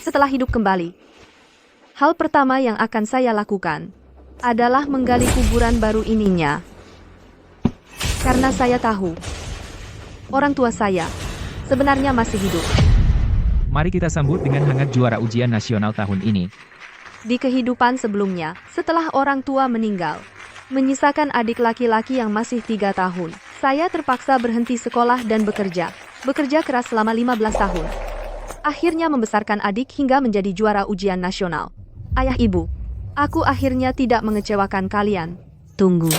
setelah hidup kembali. Hal pertama yang akan saya lakukan adalah menggali kuburan baru ininya. Karena saya tahu, orang tua saya sebenarnya masih hidup. Mari kita sambut dengan hangat juara ujian nasional tahun ini. Di kehidupan sebelumnya, setelah orang tua meninggal, menyisakan adik laki-laki yang masih 3 tahun, saya terpaksa berhenti sekolah dan bekerja keras selama 15 tahun. Akhirnya membesarkan adik hingga menjadi juara ujian nasional. Ayah ibu, aku akhirnya tidak mengecewakan kalian. Tunggu.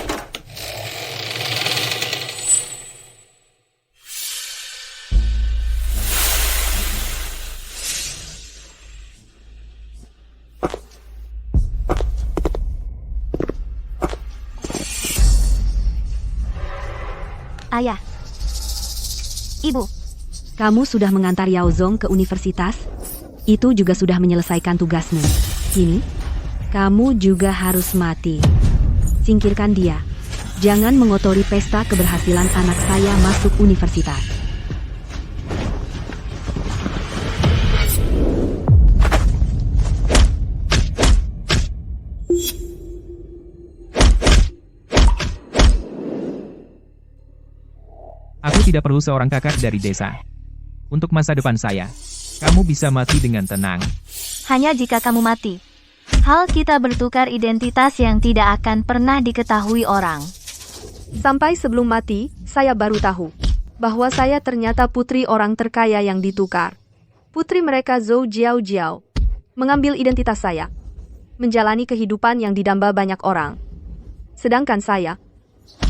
Ayah. Ibu. Kamu sudah mengantar Yao Zong ke universitas? Itu juga sudah menyelesaikan tugasmu. Kini, kamu juga harus mati. Singkirkan dia. Jangan mengotori pesta keberhasilan anak saya masuk universitas. Aku tidak perlu seorang kakak dari desa. Untuk masa depan saya, kamu bisa mati dengan tenang. Hanya jika kamu mati. Hal kita bertukar identitas yang tidak akan pernah diketahui orang. Sampai sebelum mati, saya baru tahu bahwa saya ternyata putri orang terkaya yang ditukar. Putri mereka Zhou Jiao mengambil identitas saya, menjalani kehidupan yang didamba banyak orang. Sedangkan saya,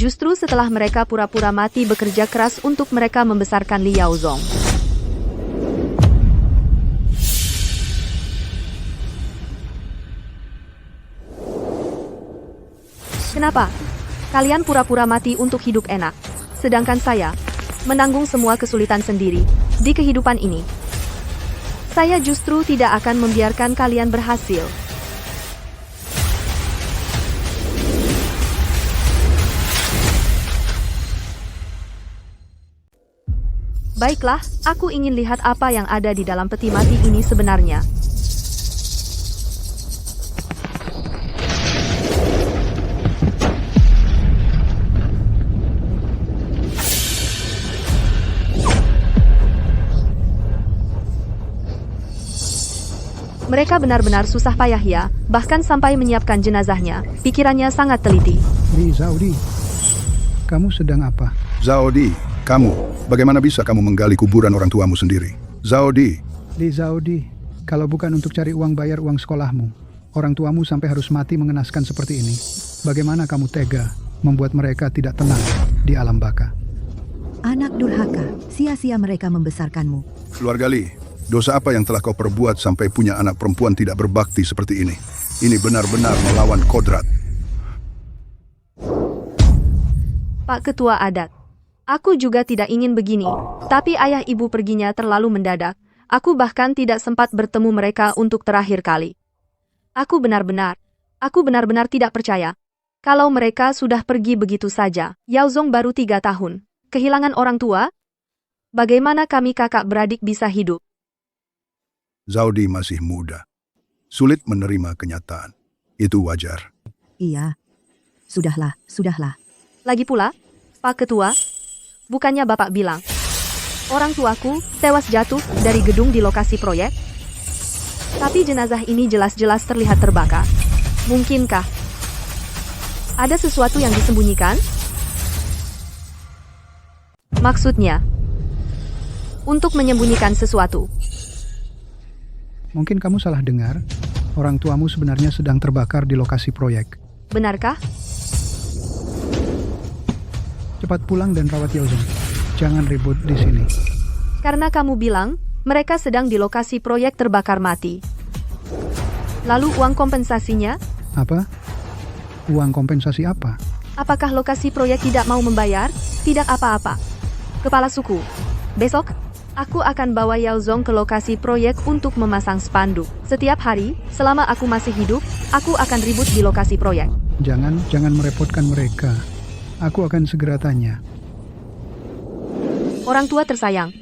justru setelah mereka pura-pura mati bekerja keras untuk mereka membesarkan Li Yaozong. Kenapa? Kalian pura-pura mati untuk hidup enak, sedangkan saya menanggung semua kesulitan sendiri di kehidupan ini. Saya justru tidak akan membiarkan kalian berhasil. Baiklah, aku ingin lihat apa yang ada di dalam peti mati ini sebenarnya. Mereka benar-benar susah payah ya, bahkan sampai menyiapkan jenazahnya. Pikirannya sangat teliti. Li Zaudi, kamu sedang apa? Zaudi, kamu, bagaimana bisa kamu menggali kuburan orang tuamu sendiri? Zaudi. Li Zaudi, kalau bukan untuk cari uang bayar uang sekolahmu, orang tuamu sampai harus mati mengenaskan seperti ini. Bagaimana kamu tega membuat mereka tidak tenang di alam baka? Anak durhaka, sia-sia mereka membesarkanmu. Keluarga Li, dosa apa yang telah kau perbuat sampai punya anak perempuan tidak berbakti seperti ini? Ini benar-benar melawan kodrat. Pak Ketua Adat, aku juga tidak ingin begini, tapi ayah ibu perginya terlalu mendadak. Aku bahkan tidak sempat bertemu mereka untuk terakhir kali. Aku benar-benar tidak percaya kalau mereka sudah pergi begitu saja. Yaozong baru 3 tahun, kehilangan orang tua? Bagaimana kami kakak beradik bisa hidup? Zaudi masih muda. Sulit menerima kenyataan. Itu wajar. Iya. Sudahlah. Lagi pula, Pak Ketua, bukannya Bapak bilang, orang tuaku tewas jatuh dari gedung di lokasi proyek? Tapi jenazah ini jelas-jelas terlihat terbakar. Mungkinkah ada sesuatu yang disembunyikan? Maksudnya, untuk menyembunyikan sesuatu. Mungkin kamu salah dengar. Orang tuamu sebenarnya sedang terbakar di lokasi proyek. Benarkah? Cepat pulang dan rawat Yao Zong. Jangan ribut di sini. Karena kamu bilang, mereka sedang di lokasi proyek terbakar mati. Lalu uang kompensasinya? Apa? Uang kompensasi apa? Apakah lokasi proyek tidak mau membayar? Tidak apa-apa. Kepala suku, besok, aku akan bawa Yao Zong ke lokasi proyek untuk memasang spanduk. Setiap hari, selama aku masih hidup, aku akan ribut di lokasi proyek. Jangan merepotkan mereka. Aku akan segera tanya. Orang tua tersayang,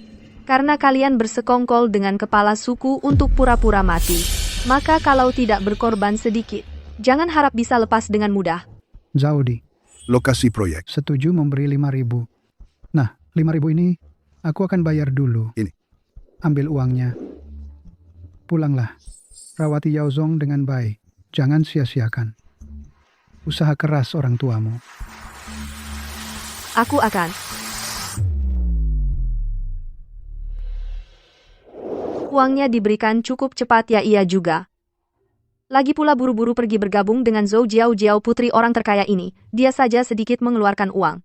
Karena kalian bersekongkol dengan kepala suku untuk pura-pura mati. Maka kalau tidak berkorban sedikit, jangan harap bisa lepas dengan mudah. Zaudi, Lokasi proyek. setuju memberi 5.000. Nah, 5.000 ini aku akan bayar dulu. Ini. Ambil uangnya. Pulanglah. Rawati Yaozong dengan baik. Jangan sia-siakan. Usaha keras orang tuamu. Aku akan. Uangnya diberikan cukup cepat ya ia juga. Lagi pula buru-buru pergi bergabung dengan Zhou Jiao putri orang terkaya ini, dia saja sedikit mengeluarkan uang.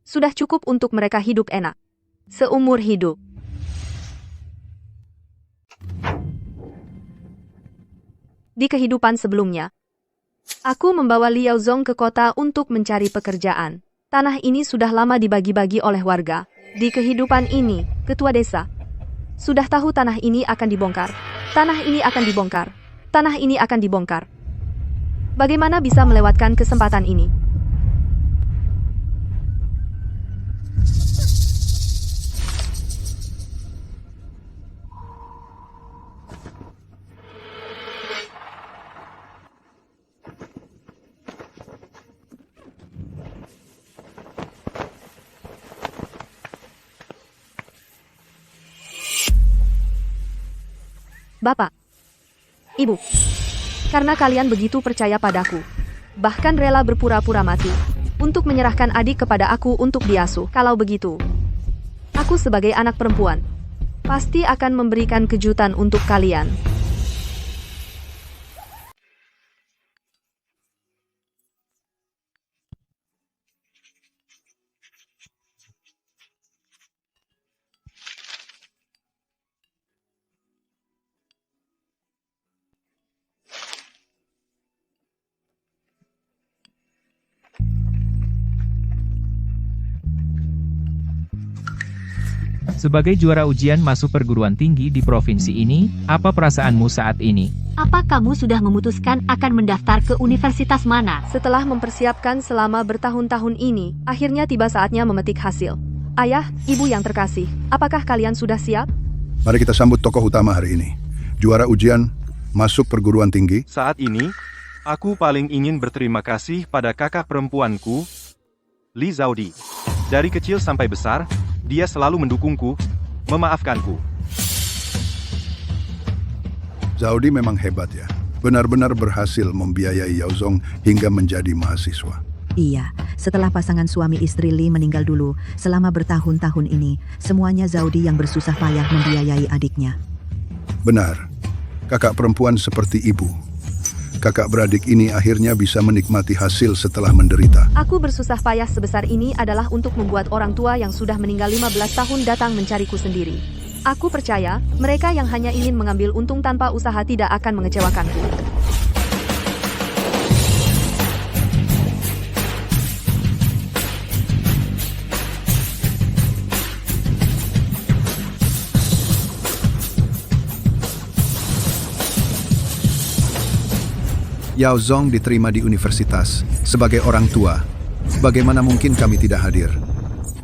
Sudah cukup untuk mereka hidup enak. Seumur hidup. Di kehidupan sebelumnya, aku membawa Liao Zong ke kota untuk mencari pekerjaan. Tanah ini sudah lama dibagi-bagi oleh warga. Di kehidupan ini, ketua desa sudah tahu tanah ini akan dibongkar. Tanah ini akan dibongkar. Tanah ini akan dibongkar. Bagaimana bisa melewatkan kesempatan ini? Bapak, Ibu, karena kalian begitu percaya padaku, bahkan rela berpura-pura mati, untuk menyerahkan adik kepada aku untuk diasuh. Kalau begitu, aku sebagai anak perempuan, pasti akan memberikan kejutan untuk kalian. Sebagai juara ujian masuk perguruan tinggi di provinsi ini, apa perasaanmu saat ini? Apa kamu sudah memutuskan akan mendaftar ke universitas mana? Setelah mempersiapkan selama bertahun-tahun ini, akhirnya tiba saatnya memetik hasil. Ayah, ibu yang terkasih, apakah kalian sudah siap? Mari kita sambut tokoh utama hari ini. Juara ujian, masuk perguruan tinggi. Saat ini, aku paling ingin berterima kasih pada kakak perempuanku, Li Zaudi. Dari kecil sampai besar, dia selalu mendukungku, memaafkanku. Zaudi memang hebat ya. Benar-benar berhasil membiayai Yaozong hingga menjadi mahasiswa. Iya, setelah pasangan suami istri Li meninggal dulu, selama bertahun-tahun ini, semuanya Zaudi yang bersusah payah membiayai adiknya. Benar, kakak perempuan seperti ibu. Kakak beradik ini akhirnya bisa menikmati hasil setelah menderita. Aku bersusah payah sebesar ini adalah untuk membuat orang tua yang sudah meninggal 15 tahun datang mencariku sendiri. Aku percaya, mereka yang hanya ingin mengambil untung tanpa usaha tidak akan mengecewakanku. Yaozong diterima di universitas. Sebagai orang tua, bagaimana mungkin kami tidak hadir?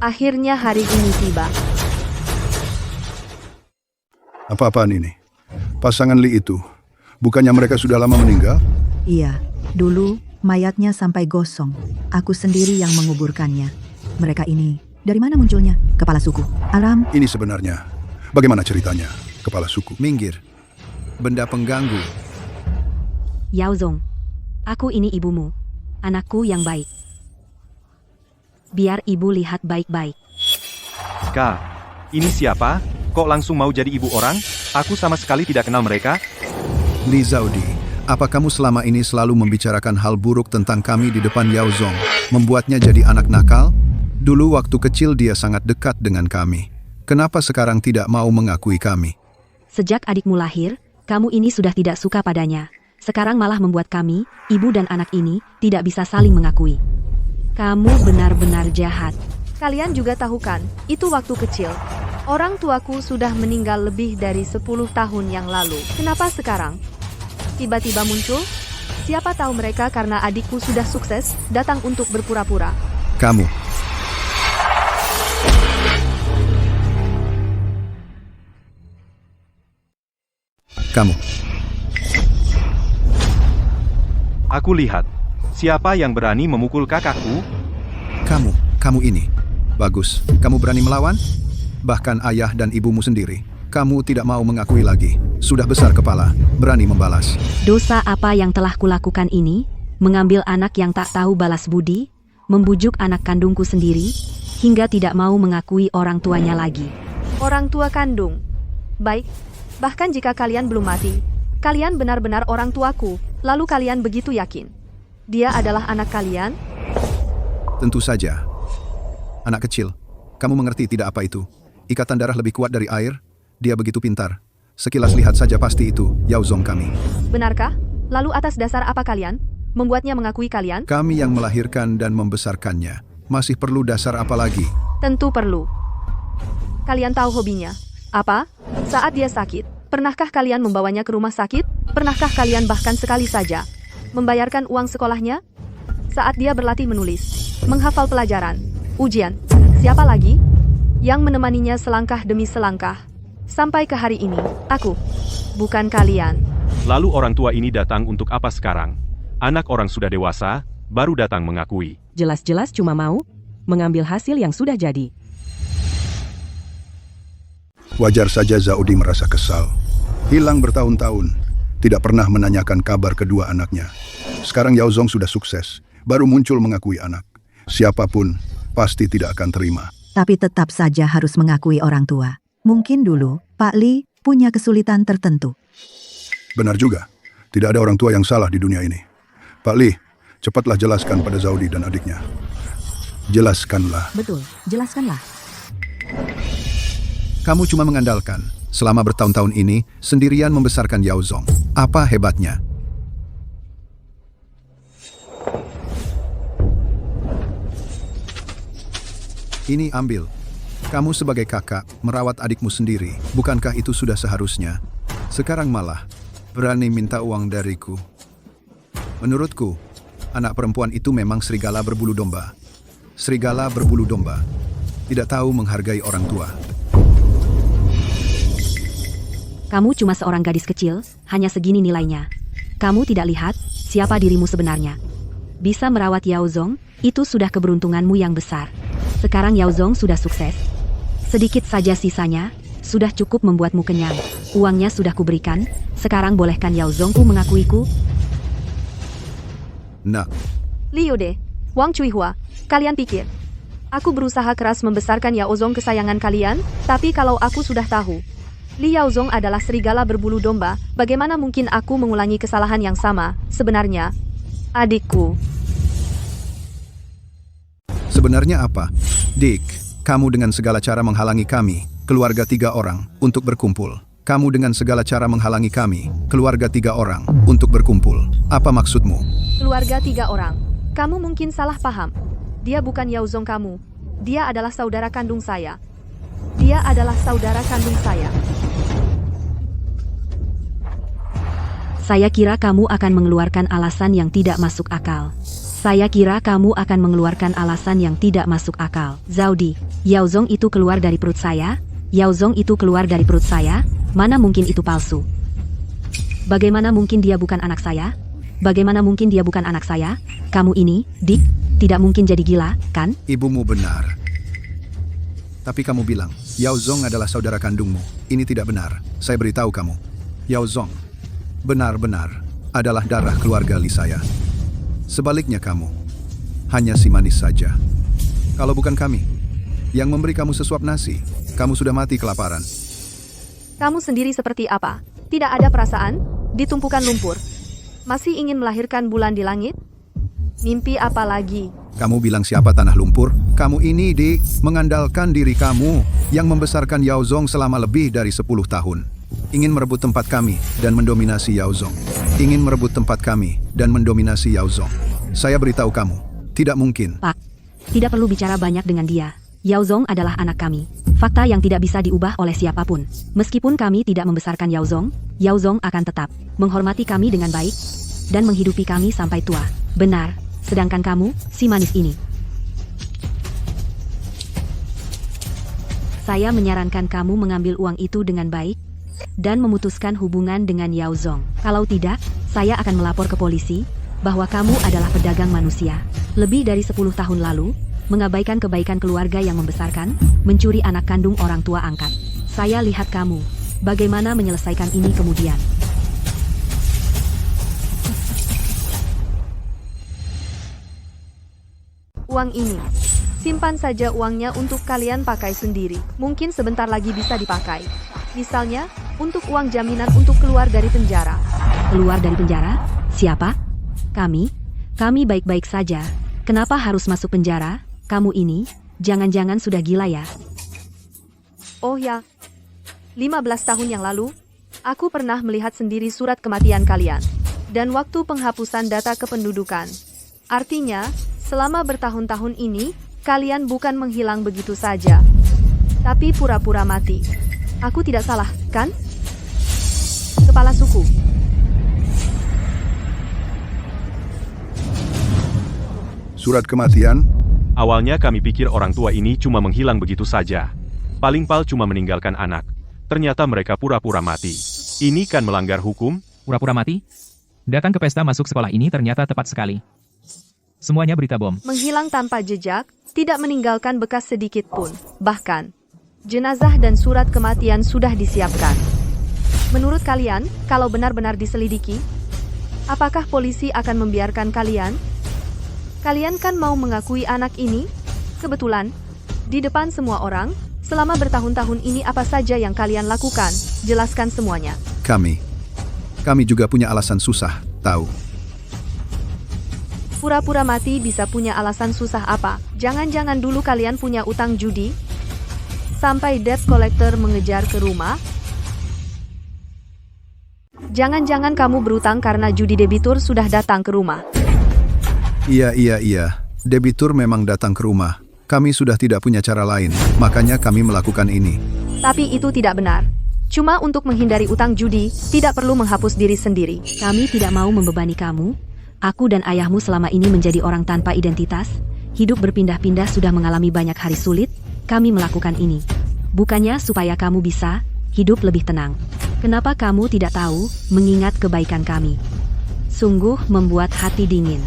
Akhirnya hari ini tiba. Apa-apaan ini? Pasangan Li itu, bukannya mereka sudah lama meninggal? Iya, dulu mayatnya sampai gosong. Aku sendiri yang menguburkannya. Mereka ini, dari mana munculnya? Kepala suku. Alam, Ini sebenarnya, bagaimana ceritanya? Kepala suku. Minggir. Benda pengganggu. Yaozong, aku ini ibumu, anakku yang baik. Biar ibu lihat baik-baik. Kak, ini siapa? Kok langsung mau jadi ibu orang? Aku sama sekali tidak kenal mereka. Li Zaudi, apa kamu selama ini selalu membicarakan hal buruk tentang kami di depan Yaozong, membuatnya jadi anak nakal? Dulu waktu kecil dia sangat dekat dengan kami. Kenapa sekarang tidak mau mengakui kami? Sejak adikmu lahir, kamu ini sudah tidak suka padanya. Sekarang malah membuat kami, ibu dan anak ini, tidak bisa saling mengakui. Kamu benar-benar jahat. Kalian juga tahu kan, itu waktu kecil. Orang tuaku sudah meninggal lebih dari 10 tahun yang lalu. Kenapa sekarang tiba-tiba muncul? Siapa tahu mereka karena adikku sudah sukses, datang untuk berpura-pura. Kamu. Kamu. Aku lihat. Siapa yang berani memukul kakakku? Kamu ini. Bagus. Kamu berani melawan? Bahkan ayah dan ibumu sendiri. Kamu tidak mau mengakui lagi. Sudah besar kepala, berani membalas. Dosa apa yang telah kulakukan ini? Mengambil anak yang tak tahu balas budi, membujuk anak kandungku sendiri, hingga tidak mau mengakui orang tuanya lagi. Orang tua kandung. Baik, bahkan jika kalian belum mati, kalian benar-benar orang tuaku, lalu kalian begitu yakin. Dia adalah anak kalian? Tentu saja. Anak kecil, kamu mengerti tidak apa itu? Ikatan darah lebih kuat dari air? Dia begitu pintar. Sekilas lihat saja pasti itu Yao Zong kami. Benarkah? Lalu atas dasar apa kalian membuatnya mengakui kalian? Kami yang melahirkan dan membesarkannya. Masih perlu dasar apa lagi? Tentu perlu. Kalian tahu hobinya? Apa? Saat dia sakit, pernahkah kalian membawanya ke rumah sakit? Pernahkah kalian bahkan sekali saja membayarkan uang sekolahnya? Saat dia berlatih menulis, menghafal pelajaran, ujian, siapa lagi yang menemaninya selangkah demi selangkah? Sampai ke hari ini, aku, bukan kalian. Lalu orang tua ini datang untuk apa sekarang? Anak orang sudah dewasa, baru datang mengakui. Jelas-jelas cuma mau mengambil hasil yang sudah jadi. Wajar saja Zaudi merasa kesal. Hilang bertahun-tahun, tidak pernah menanyakan kabar kedua anaknya. Sekarang Yao Zong sudah sukses, baru muncul mengakui anak. Siapapun pasti tidak akan terima. Tapi tetap saja harus mengakui orang tua. Mungkin dulu, Pak Li punya kesulitan tertentu. Benar juga, tidak ada orang tua yang salah di dunia ini. Pak Li, cepatlah jelaskan pada Zaudi dan adiknya. Jelaskanlah. Betul, jelaskanlah. Kamu cuma mengandalkan, selama bertahun-tahun ini, sendirian membesarkan Yao Zong. Apa hebatnya? Ini ambil. Kamu sebagai kakak, merawat adikmu sendiri. Bukankah itu sudah seharusnya? Sekarang malah, berani minta uang dariku. Menurutku, anak perempuan itu memang serigala berbulu domba. Serigala berbulu domba. Tidak tahu menghargai orang tua. Kamu cuma seorang gadis kecil, hanya segini nilainya. Kamu tidak lihat siapa dirimu sebenarnya. Bisa merawat Yao Zong, itu sudah keberuntunganmu yang besar. Sekarang Yao Zong sudah sukses. Sedikit saja sisanya, sudah cukup membuatmu kenyang. Uangnya sudah kuberikan, sekarang bolehkan Yao Zongku mengakuiku? Nak, Liu De, Wang Cuihua, kalian pikir aku berusaha keras membesarkan Yao Zong kesayangan kalian? Tapi kalau aku sudah tahu Li Yao Zong adalah serigala berbulu domba, bagaimana mungkin aku mengulangi kesalahan yang sama? Sebenarnya, adikku. sebenarnya apa? Dick, kamu dengan segala cara menghalangi kami, keluarga 3 orang, untuk berkumpul. Kamu dengan segala cara menghalangi kami, keluarga 3 orang, untuk berkumpul. Apa maksudmu? Keluarga 3 orang. Kamu mungkin salah paham. Dia bukan Yao Zong kamu. Dia adalah saudara kandung saya. Dia adalah saudara kandung saya. Saya kira kamu akan mengeluarkan alasan yang tidak masuk akal. Saya kira kamu akan mengeluarkan alasan yang tidak masuk akal. Zaudi, Yao Zong itu keluar dari perut saya. Yao Zong itu keluar dari perut saya. Mana mungkin itu palsu? Bagaimana mungkin dia bukan anak saya? Bagaimana mungkin dia bukan anak saya? Kamu ini, Dick, tidak mungkin jadi gila, kan? Ibumu benar. Tapi kamu bilang, Yao Zong adalah saudara kandungmu. Ini tidak benar. Saya beritahu kamu. Yao Zong benar-benar adalah darah keluarga Li saya. Sebaliknya kamu, hanya si manis saja. Kalau bukan kami, yang memberi kamu sesuap nasi, kamu sudah mati kelaparan. Kamu sendiri seperti apa? Tidak ada perasaan? Di tumpukan lumpur? Masih ingin melahirkan bulan di langit? Mimpi apa lagi? Kamu bilang siapa tanah lumpur? Kamu ini, Dick, mengandalkan diri kamu yang membesarkan Yao Zong selama lebih dari 10 tahun. Ingin merebut tempat kami dan mendominasi Yao Zong. Ingin merebut tempat kami dan mendominasi Yao Zong. Saya beritahu kamu, tidak mungkin. Pak, tidak perlu bicara banyak dengan dia. Yao Zong adalah anak kami. Fakta yang tidak bisa diubah oleh siapapun. Meskipun kami tidak membesarkan Yao Zong akan tetap menghormati kami dengan baik dan menghidupi kami sampai tua. Benar, sedangkan kamu, si manis ini. Saya menyarankan kamu mengambil uang itu dengan baik. dan memutuskan hubungan dengan Yao Zong. Kalau tidak, saya akan melapor ke polisi bahwa kamu adalah pedagang manusia. Lebih dari 10 tahun lalu, mengabaikan kebaikan keluarga yang membesarkan, mencuri anak kandung orang tua angkat. Saya lihat kamu, bagaimana menyelesaikan ini kemudian. Uang ini. Simpan saja uangnya untuk kalian pakai sendiri. Mungkin sebentar lagi bisa dipakai. Misalnya, untuk uang jaminan untuk keluar dari penjara. Keluar dari penjara? Siapa? Kami? Kami baik-baik saja. Kenapa harus masuk penjara? Kamu ini, jangan-jangan sudah gila ya? Oh ya, 15 tahun yang lalu, aku pernah melihat sendiri surat kematian kalian. Dan waktu penghapusan data kependudukan. Artinya, selama bertahun-tahun ini, kalian bukan menghilang begitu saja. Tapi pura-pura mati. Aku tidak salah, kan? Kepala suku. Surat kematian? Awalnya kami pikir orang tua ini cuma menghilang begitu saja. Paling pal cuma meninggalkan anak. Ternyata mereka pura-pura mati. Ini kan melanggar hukum? Pura-pura mati? Datang ke pesta masuk sekolah ini ternyata tepat sekali. Semuanya berita bom. Menghilang tanpa jejak, tidak meninggalkan bekas sedikit pun. Bahkan, jenazah dan surat kematian sudah disiapkan. Menurut kalian, kalau benar-benar diselidiki, apakah polisi akan membiarkan kalian? Kalian kan mau mengakui anak ini? Kebetulan, di depan semua orang, selama bertahun-tahun ini apa saja yang kalian lakukan? Jelaskan semuanya. Kami juga punya alasan susah, tahu. Pura-pura mati bisa punya alasan susah apa? Jangan-jangan dulu kalian punya utang judi? Sampai debt collector mengejar ke rumah? Jangan-jangan kamu berutang karena judi debitur sudah datang ke rumah? Iya. Debitur memang datang ke rumah. Kami sudah tidak punya cara lain, makanya kami melakukan ini. Tapi itu tidak benar. Cuma untuk menghindari utang judi, tidak perlu menghapus diri sendiri. Kami tidak mau membebani kamu. Aku dan ayahmu selama ini menjadi orang tanpa identitas. Hidup berpindah-pindah sudah mengalami banyak hari sulit. Kami melakukan ini. Bukannya supaya kamu bisa hidup lebih tenang. Kenapa kamu tidak tahu mengingat kebaikan kami? Sungguh membuat hati dingin.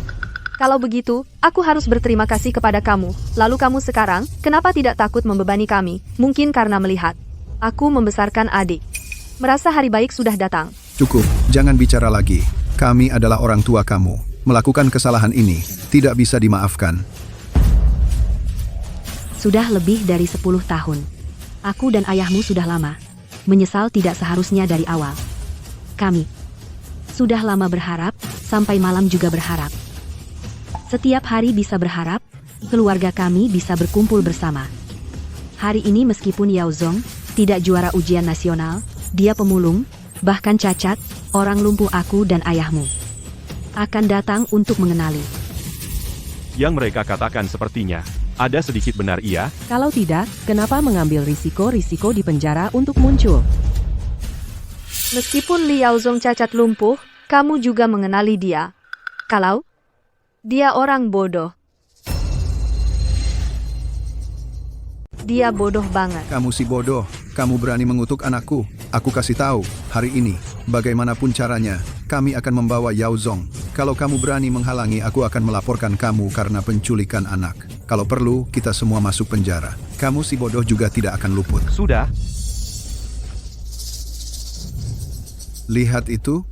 Kalau begitu, aku harus berterima kasih kepada kamu. Lalu kamu sekarang, kenapa tidak takut membebani kami? Mungkin karena melihat aku membesarkan adik. Merasa hari baik sudah datang. Cukup, jangan bicara lagi. Kami adalah orang tua kamu. Melakukan kesalahan ini tidak bisa dimaafkan. Sudah lebih dari 10 tahun. Aku dan ayahmu sudah lama. Menyesal tidak seharusnya dari awal. Kami sudah lama berharap, sampai malam juga berharap. Setiap hari bisa berharap, keluarga kami bisa berkumpul bersama. Hari ini meskipun Yao Zong tidak juara ujian nasional, dia pemulung, bahkan cacat, orang lumpuh aku dan ayahmu akan datang untuk mengenali. Yang mereka katakan sepertinya, ada sedikit benar iya? Kalau tidak, kenapa mengambil risiko-risiko di penjara untuk muncul? Meskipun Li Yaozong cacat lumpuh, kamu juga mengenali dia. Kalau dia orang bodoh. Dia bodoh banget. Kamu si bodoh. Kamu berani mengutuk anakku. Aku kasih tahu, hari ini, bagaimanapun caranya, kami akan membawa Yao Zong. Kalau kamu berani menghalangi, aku akan melaporkan kamu karena penculikan anak. Kalau perlu, kita semua masuk penjara. Kamu si bodoh juga tidak akan luput. Sudah. Lihat itu,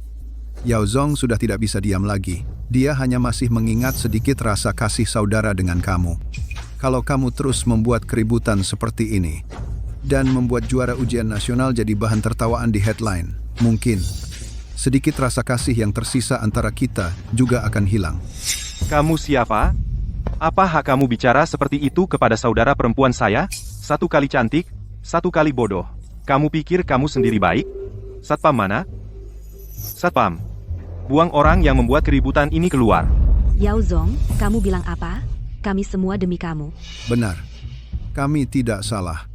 Yao Zong sudah tidak bisa diam lagi. Dia hanya masih mengingat sedikit rasa kasih saudara dengan kamu. Kalau kamu terus membuat keributan seperti ini, dan membuat juara ujian nasional jadi bahan tertawaan di headline, mungkin sedikit rasa kasih yang tersisa antara kita juga akan hilang. Kamu siapa? Apa hak kamu bicara seperti itu kepada saudara perempuan saya? Satu kali cantik, satu kali bodoh. Kamu pikir kamu sendiri baik? Satpam mana? Satpam, buang orang yang membuat keributan ini keluar. Yao Zong, kamu bilang apa? Kami semua demi kamu. Benar. Kami tidak salah.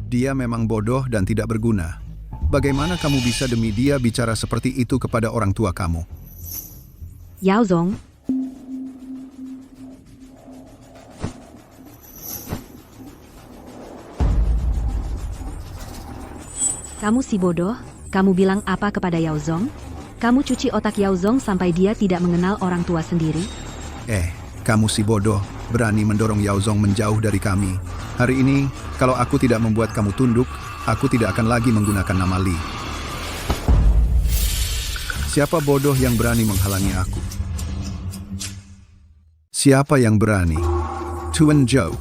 Dia memang bodoh dan tidak berguna. Bagaimana kamu bisa demi dia bicara seperti itu kepada orang tua kamu? Yao Zong. Kamu si bodoh, Kamu bilang apa kepada Yao Zong? Kamu cuci otak Yao Zong sampai dia tidak mengenal orang tua sendiri? Kamu si bodoh, berani mendorong Yao Zong menjauh dari kami. Hari ini, kalau aku tidak membuat kamu tunduk, aku tidak akan lagi menggunakan nama Li. Siapa bodoh yang berani menghalangi aku? Siapa yang berani? Tuan Zhou.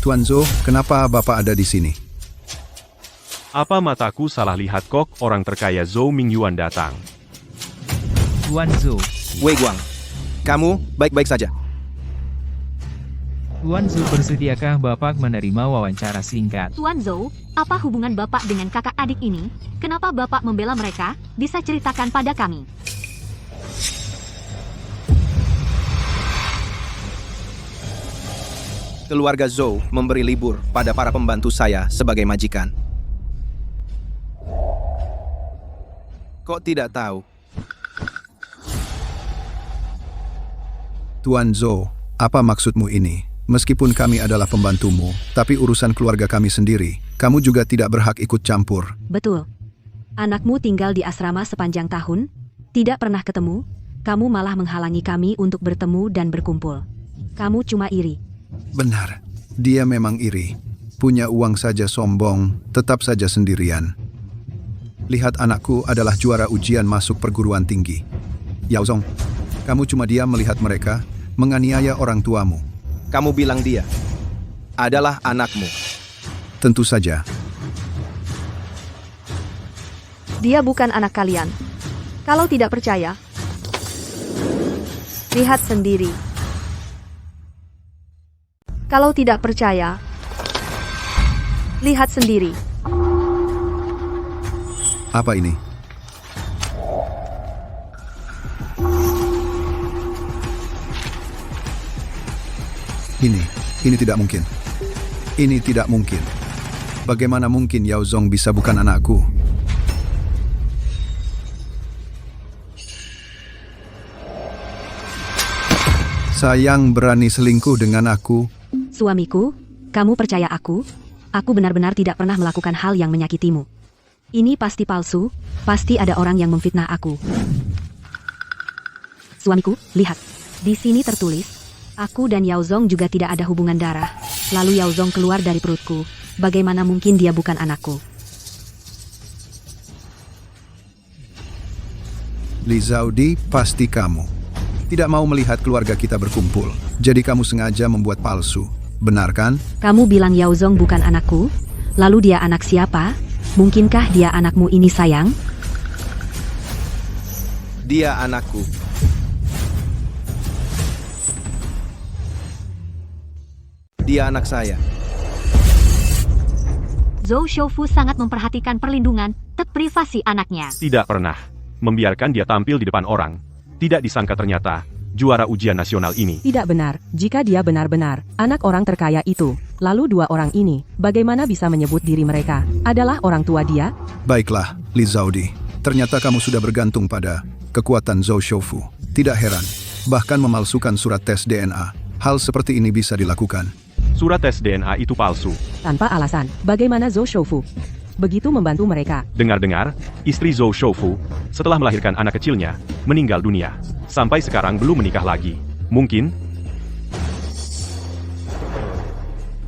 Tuan Zhou, kenapa Bapak ada di sini? Apa mataku salah lihat kok orang terkaya Zhou Mingyuan datang? Tuan Zhou. Wei Guang, kamu baik-baik saja. Tuan Zhou, bersediakah Bapak menerima wawancara singkat? Tuan Zhou, apa hubungan Bapak dengan kakak adik ini? Kenapa Bapak membela mereka? Bisa ceritakan pada kami. Keluarga Zhou memberi libur pada para pembantu saya sebagai majikan. Kok tidak tahu? Tuan Zhou, apa maksudmu ini? Meskipun kami adalah pembantumu, tapi urusan keluarga kami sendiri. Kamu juga tidak berhak ikut campur. Betul. Anakmu tinggal di asrama sepanjang tahun, tidak pernah ketemu, kamu malah menghalangi kami untuk bertemu dan berkumpul. Kamu cuma iri. Benar, dia memang iri. Punya uang saja sombong, tetap saja sendirian. Lihat anakku adalah juara ujian masuk perguruan tinggi. Yao Zong, kamu cuma diam melihat mereka menganiaya orang tuamu. Kamu bilang dia adalah anakmu. Tentu saja. Dia bukan anak kalian. Kalau tidak percaya, lihat sendiri. Kalau tidak percaya, lihat sendiri. Apa ini? Ini tidak mungkin. Ini tidak mungkin. Bagaimana mungkin Yao Zong bisa bukan anakku? Sayang berani selingkuh dengan aku. Suamiku, kamu percaya aku? Aku benar-benar tidak pernah melakukan hal yang menyakitimu. Ini pasti palsu, pasti ada orang yang memfitnah aku. Suamiku, lihat. Di sini tertulis, aku dan Yao Zong juga tidak ada hubungan darah. Lalu Yao Zong keluar dari perutku. Bagaimana mungkin dia bukan anakku? Li Zaudi, pasti kamu tidak mau melihat keluarga kita berkumpul. Jadi kamu sengaja membuat palsu. Benar kan? Kamu bilang Yao Zong bukan anakku? Lalu dia anak siapa? Mungkinkah dia anakmu ini, sayang? Dia anakku. Dia anak saya. Zhou Shoufu sangat memperhatikan perlindungan privasi anaknya. Tidak pernah membiarkan dia tampil di depan orang. Tidak disangka ternyata juara ujian nasional ini. Tidak benar, jika dia benar-benar anak orang terkaya itu, lalu dua orang ini, bagaimana bisa menyebut diri mereka adalah orang tua dia? Baiklah, Li Zaudi. Ternyata kamu sudah bergantung pada kekuatan Zhou Shoufu. Tidak heran, bahkan memalsukan surat tes DNA. Hal seperti ini bisa dilakukan. Surat tes DNA itu palsu. Tanpa alasan, bagaimana Zhou Shoufu begitu membantu mereka? Dengar-dengar, istri Zhou Shoufu, setelah melahirkan anak kecilnya, meninggal dunia. Sampai sekarang belum menikah lagi. Mungkin?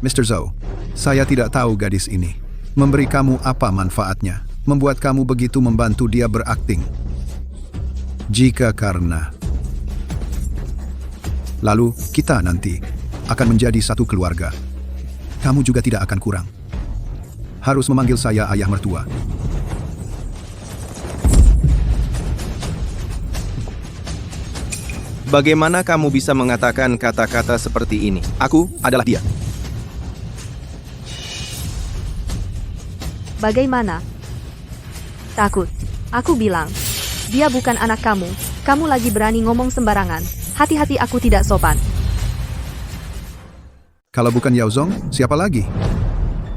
Mr. Zhou, saya tidak tahu gadis ini. Memberi kamu apa manfaatnya? Membuat kamu begitu membantu dia berakting. Jika karena... Lalu, kita nanti akan menjadi satu keluarga. Kamu juga tidak akan kurang. Harus memanggil saya ayah mertua. Bagaimana kamu bisa mengatakan kata-kata seperti ini? Aku adalah dia. Bagaimana? Takut. Aku bilang, dia bukan anak kamu. Kamu lagi berani ngomong sembarangan. Hati-hati, aku tidak sopan. Kalau bukan Yao Zong, siapa lagi?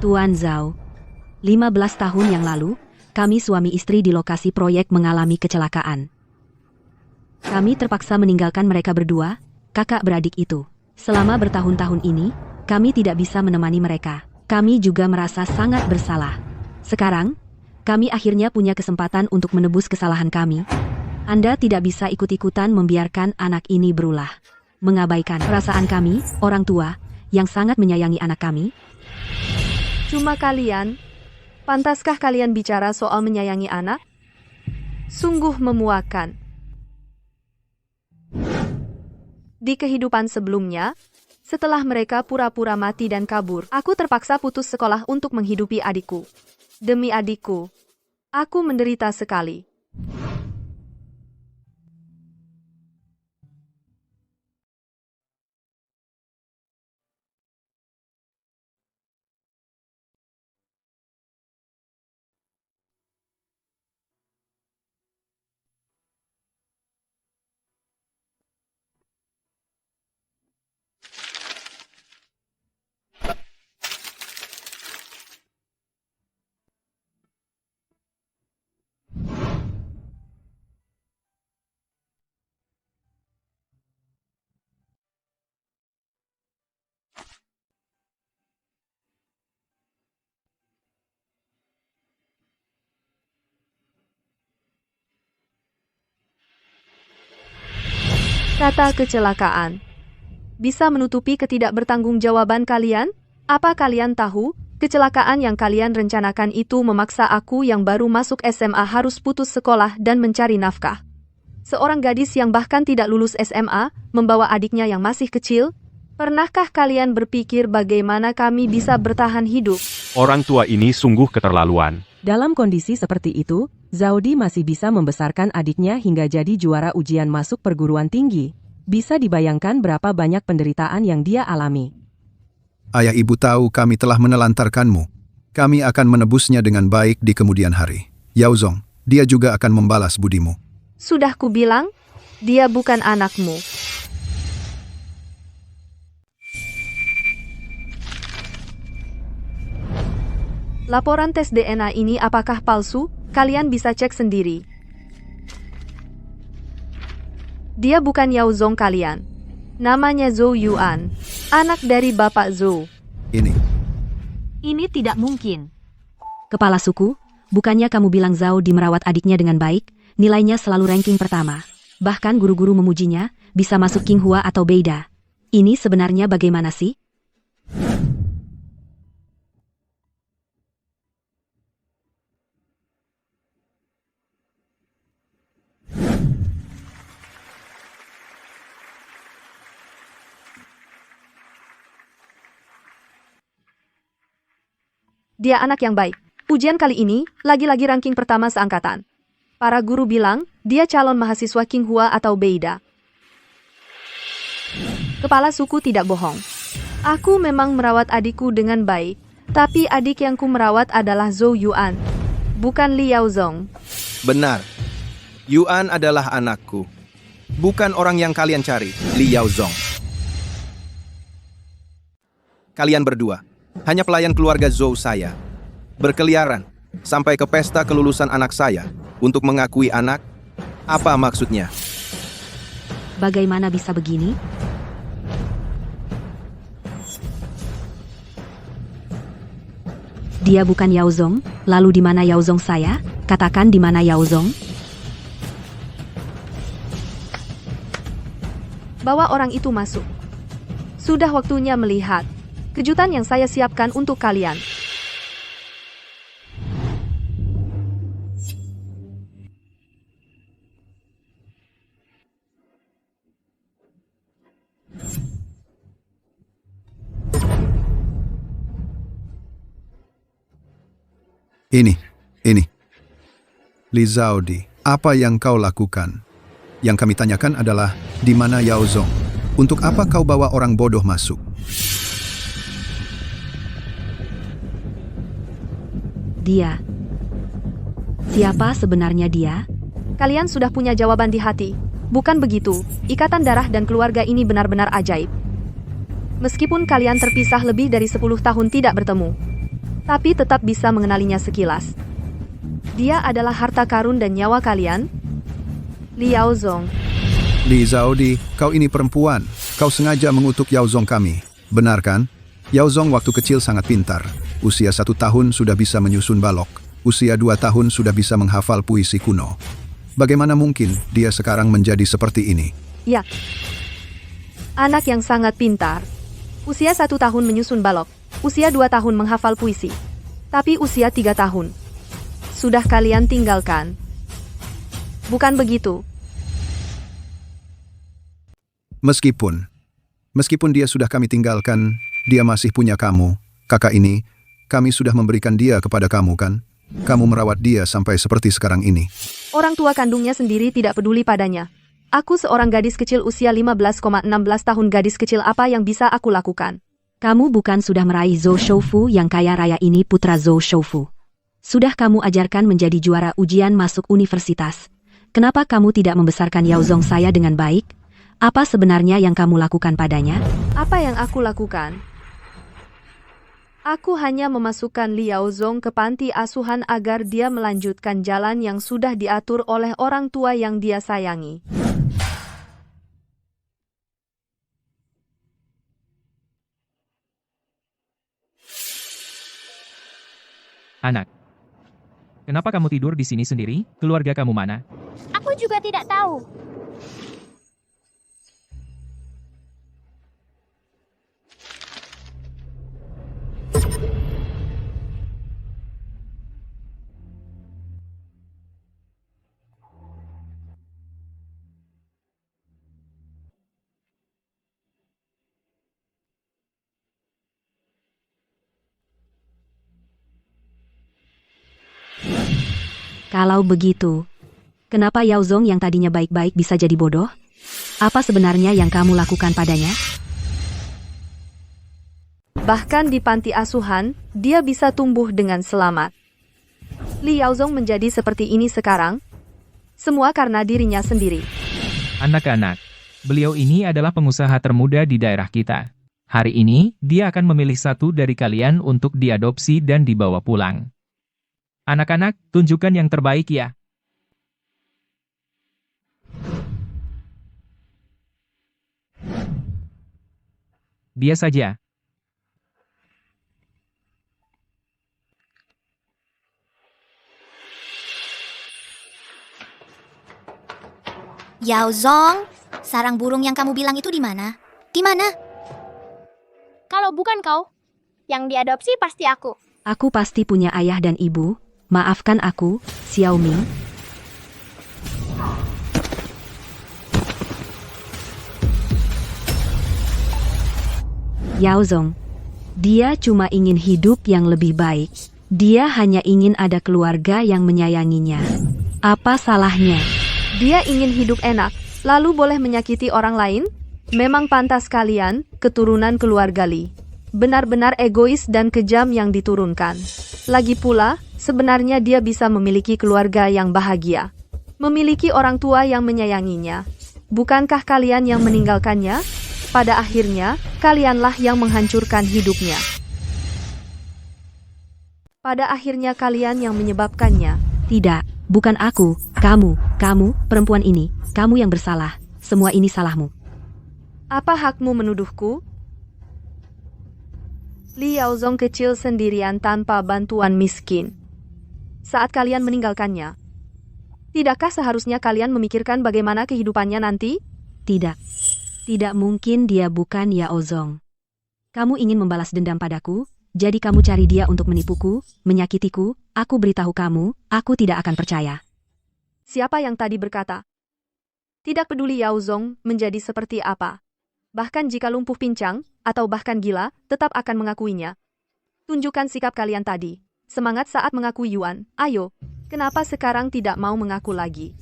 Tuan Zhao, 15 tahun yang lalu, kami suami istri di lokasi proyek mengalami kecelakaan. Kami terpaksa meninggalkan mereka berdua, kakak beradik itu. Selama bertahun-tahun ini, kami tidak bisa menemani mereka. Kami juga merasa sangat bersalah. Sekarang, kami akhirnya punya kesempatan untuk menebus kesalahan kami. Anda tidak bisa ikut-ikutan membiarkan anak ini berulah. Mengabaikan perasaan kami, orang tua, yang sangat menyayangi anak kami. Cuma kalian? Pantaskah kalian bicara soal menyayangi anak? Sungguh memuakkan. Di kehidupan sebelumnya, setelah mereka pura-pura mati dan kabur, aku terpaksa putus sekolah untuk menghidupi adikku. Demi adikku, aku menderita sekali. Kata kecelakaan bisa menutupi ketidakbertanggungjawaban kalian? Apa kalian tahu, kecelakaan yang kalian rencanakan itu memaksa aku yang baru masuk SMA harus putus sekolah dan mencari nafkah. Seorang gadis yang bahkan tidak lulus SMA, membawa adiknya yang masih kecil? Pernahkah kalian berpikir bagaimana kami bisa bertahan hidup? Orang tua ini sungguh keterlaluan. Dalam kondisi seperti itu, Zaudi masih bisa membesarkan adiknya hingga jadi juara ujian masuk perguruan tinggi. Bisa dibayangkan berapa banyak penderitaan yang dia alami. Ayah ibu tahu kami telah menelantarkanmu. Kami akan menebusnya dengan baik di kemudian hari. Yaozong, dia juga akan membalas budimu. Sudah kubilang, dia bukan anakmu. Laporan tes DNA ini apakah palsu? Kalian bisa cek sendiri. Dia bukan Yaozong kalian. Namanya Zhou Yuan, anak dari Bapak Zhou. Ini tidak mungkin. Kepala suku, bukannya kamu bilang Zhao merawat adiknya dengan baik, nilainya selalu ranking pertama. Bahkan guru-guru memujinya, bisa masuk Qinghua atau Beida. Ini sebenarnya bagaimana sih? Dia anak yang baik. Ujian kali ini, lagi-lagi ranking pertama seangkatan. Para guru bilang, dia calon mahasiswa Qinghua atau Beida. Kepala suku tidak bohong. Aku memang merawat adikku dengan baik, tapi adik yang ku merawat adalah Zhou Yuan, bukan Li Yaozong. Benar. Yuan adalah anakku. Bukan orang yang kalian cari, Li Yaozong. Kalian berdua hanya pelayan keluarga Zhou saya. Berkeliaran sampai ke pesta kelulusan anak saya untuk mengakui anak. Apa maksudnya? Bagaimana bisa begini? Dia bukan Yaozong, lalu di mana Yaozong saya? Katakan di mana Yaozong? Bawa orang itu masuk. Sudah waktunya melihat kejutan yang saya siapkan untuk kalian. Ini. Li Zaudi, apa yang kau lakukan? Yang kami tanyakan adalah, di mana Yaozong? Untuk apa kau bawa orang bodoh masuk? Dia. Siapa sebenarnya dia? Kalian sudah punya jawaban di hati. Bukan begitu, ikatan darah dan keluarga ini benar-benar ajaib. Meskipun kalian terpisah lebih dari 10 tahun tidak bertemu, tapi tetap bisa mengenalinya sekilas. Dia adalah harta karun dan nyawa kalian. Li Yaozong. Li Zaudi, kau ini perempuan. Kau sengaja mengutuk Yaozong kami. Benar kan? Yaozong waktu kecil sangat pintar. Usia 1 tahun sudah bisa menyusun balok. Usia 2 tahun sudah bisa menghafal puisi kuno. Bagaimana mungkin dia sekarang menjadi seperti ini? Ya. Anak yang sangat pintar. Usia 1 tahun menyusun balok. Usia 2 tahun menghafal puisi. Tapi usia 3 tahun. Sudah kalian tinggalkan. Bukan begitu? Meskipun dia sudah kami tinggalkan, dia masih punya kamu. Kakak ini, kami sudah memberikan dia kepada kamu kan? Kamu merawat dia sampai seperti sekarang ini. Orang tua kandungnya sendiri tidak peduli padanya. Aku seorang gadis kecil usia 15,16 tahun. Gadis kecil apa yang bisa aku lakukan? Kamu bukan sudah meraih Zhou Shoufu yang kaya raya ini, putra Zhou Shoufu. Sudah kamu ajarkan menjadi juara ujian masuk universitas. Kenapa kamu tidak membesarkan Yao Zong saya dengan baik? Apa sebenarnya yang kamu lakukan padanya? Apa yang aku lakukan? Aku hanya memasukkan Liao Zong ke panti asuhan agar dia melanjutkan jalan yang sudah diatur oleh orang tua yang dia sayangi. Anak, kenapa kamu tidur di sini sendiri? Keluarga kamu mana? Aku juga tidak tahu. Kalau begitu, kenapa Yao Zong yang tadinya baik-baik bisa jadi bodoh? Apa sebenarnya yang kamu lakukan padanya? Bahkan di panti asuhan, dia bisa tumbuh dengan selamat. Li Yaozong menjadi seperti ini sekarang, semua karena dirinya sendiri. Anak-anak, beliau ini adalah pengusaha termuda di daerah kita. Hari ini, dia akan memilih satu dari kalian untuk diadopsi dan dibawa pulang. Anak-anak, tunjukkan yang terbaik ya. Dia saja. Yao Zong, sarang burung yang kamu bilang itu di mana? Di mana? Kalau bukan kau, yang diadopsi pasti aku. Aku pasti punya ayah dan ibu. Maafkan aku, Xiao Ming. Yao Zong, dia cuma ingin hidup yang lebih baik. Dia hanya ingin ada keluarga yang menyayanginya. Apa salahnya? Dia ingin hidup enak, lalu boleh menyakiti orang lain? Memang pantas kalian, keturunan keluarga Li. Benar-benar egois dan kejam yang diturunkan. Lagi pula, sebenarnya dia bisa memiliki keluarga yang bahagia. Memiliki orang tua yang menyayanginya. Bukankah kalian yang meninggalkannya? Pada akhirnya, kalianlah yang menghancurkan hidupnya. Pada akhirnya kalian yang menyebabkannya. Tidak, bukan aku. Kamu, perempuan ini. Kamu yang bersalah. Semua ini salahmu. Apa hakmu menuduhku? Li Yaozong kecil sendirian tanpa bantuan miskin. Saat kalian meninggalkannya, tidakkah seharusnya kalian memikirkan bagaimana kehidupannya nanti? Tidak. Tidak mungkin dia bukan Yao Zong. Kamu ingin membalas dendam padaku, jadi kamu cari dia untuk menipuku, menyakitiku. Aku beritahu kamu, aku tidak akan percaya. Siapa yang tadi berkata? Tidak peduli Yao Zong menjadi seperti apa. Bahkan jika lumpuh pincang, atau bahkan gila, tetap akan mengakuinya. Tunjukkan sikap kalian tadi. Semangat saat mengakui Yuan. Ayo, kenapa sekarang tidak mau mengaku lagi?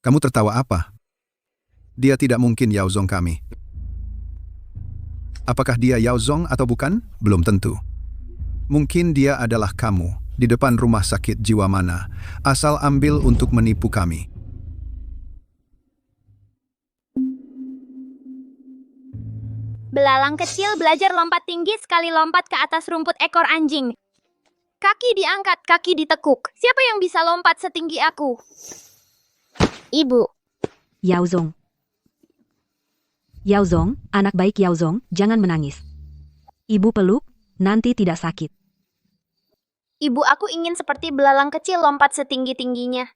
Kamu tertawa apa? Dia tidak mungkin Yao Zong kami. Apakah dia Yao Zong atau bukan? Belum tentu. Mungkin dia adalah kamu, di depan rumah sakit jiwa mana. Asal ambil untuk menipu kami. Belalang kecil belajar lompat tinggi sekali lompat ke atas rumput ekor anjing. Kaki diangkat, kaki ditekuk. Siapa yang bisa lompat setinggi aku? Ibu. Yao Zong. Yao Zong, anak baik Yao Zong, jangan menangis. Ibu peluk, nanti tidak sakit. Ibu, aku ingin seperti belalang kecil lompat setinggi-tingginya.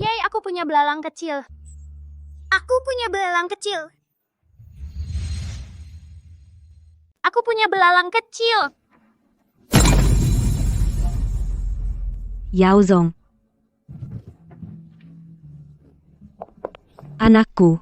Yay, aku punya belalang kecil. Aku punya belalang kecil. Aku punya belalang kecil. Yaozong. Anakku.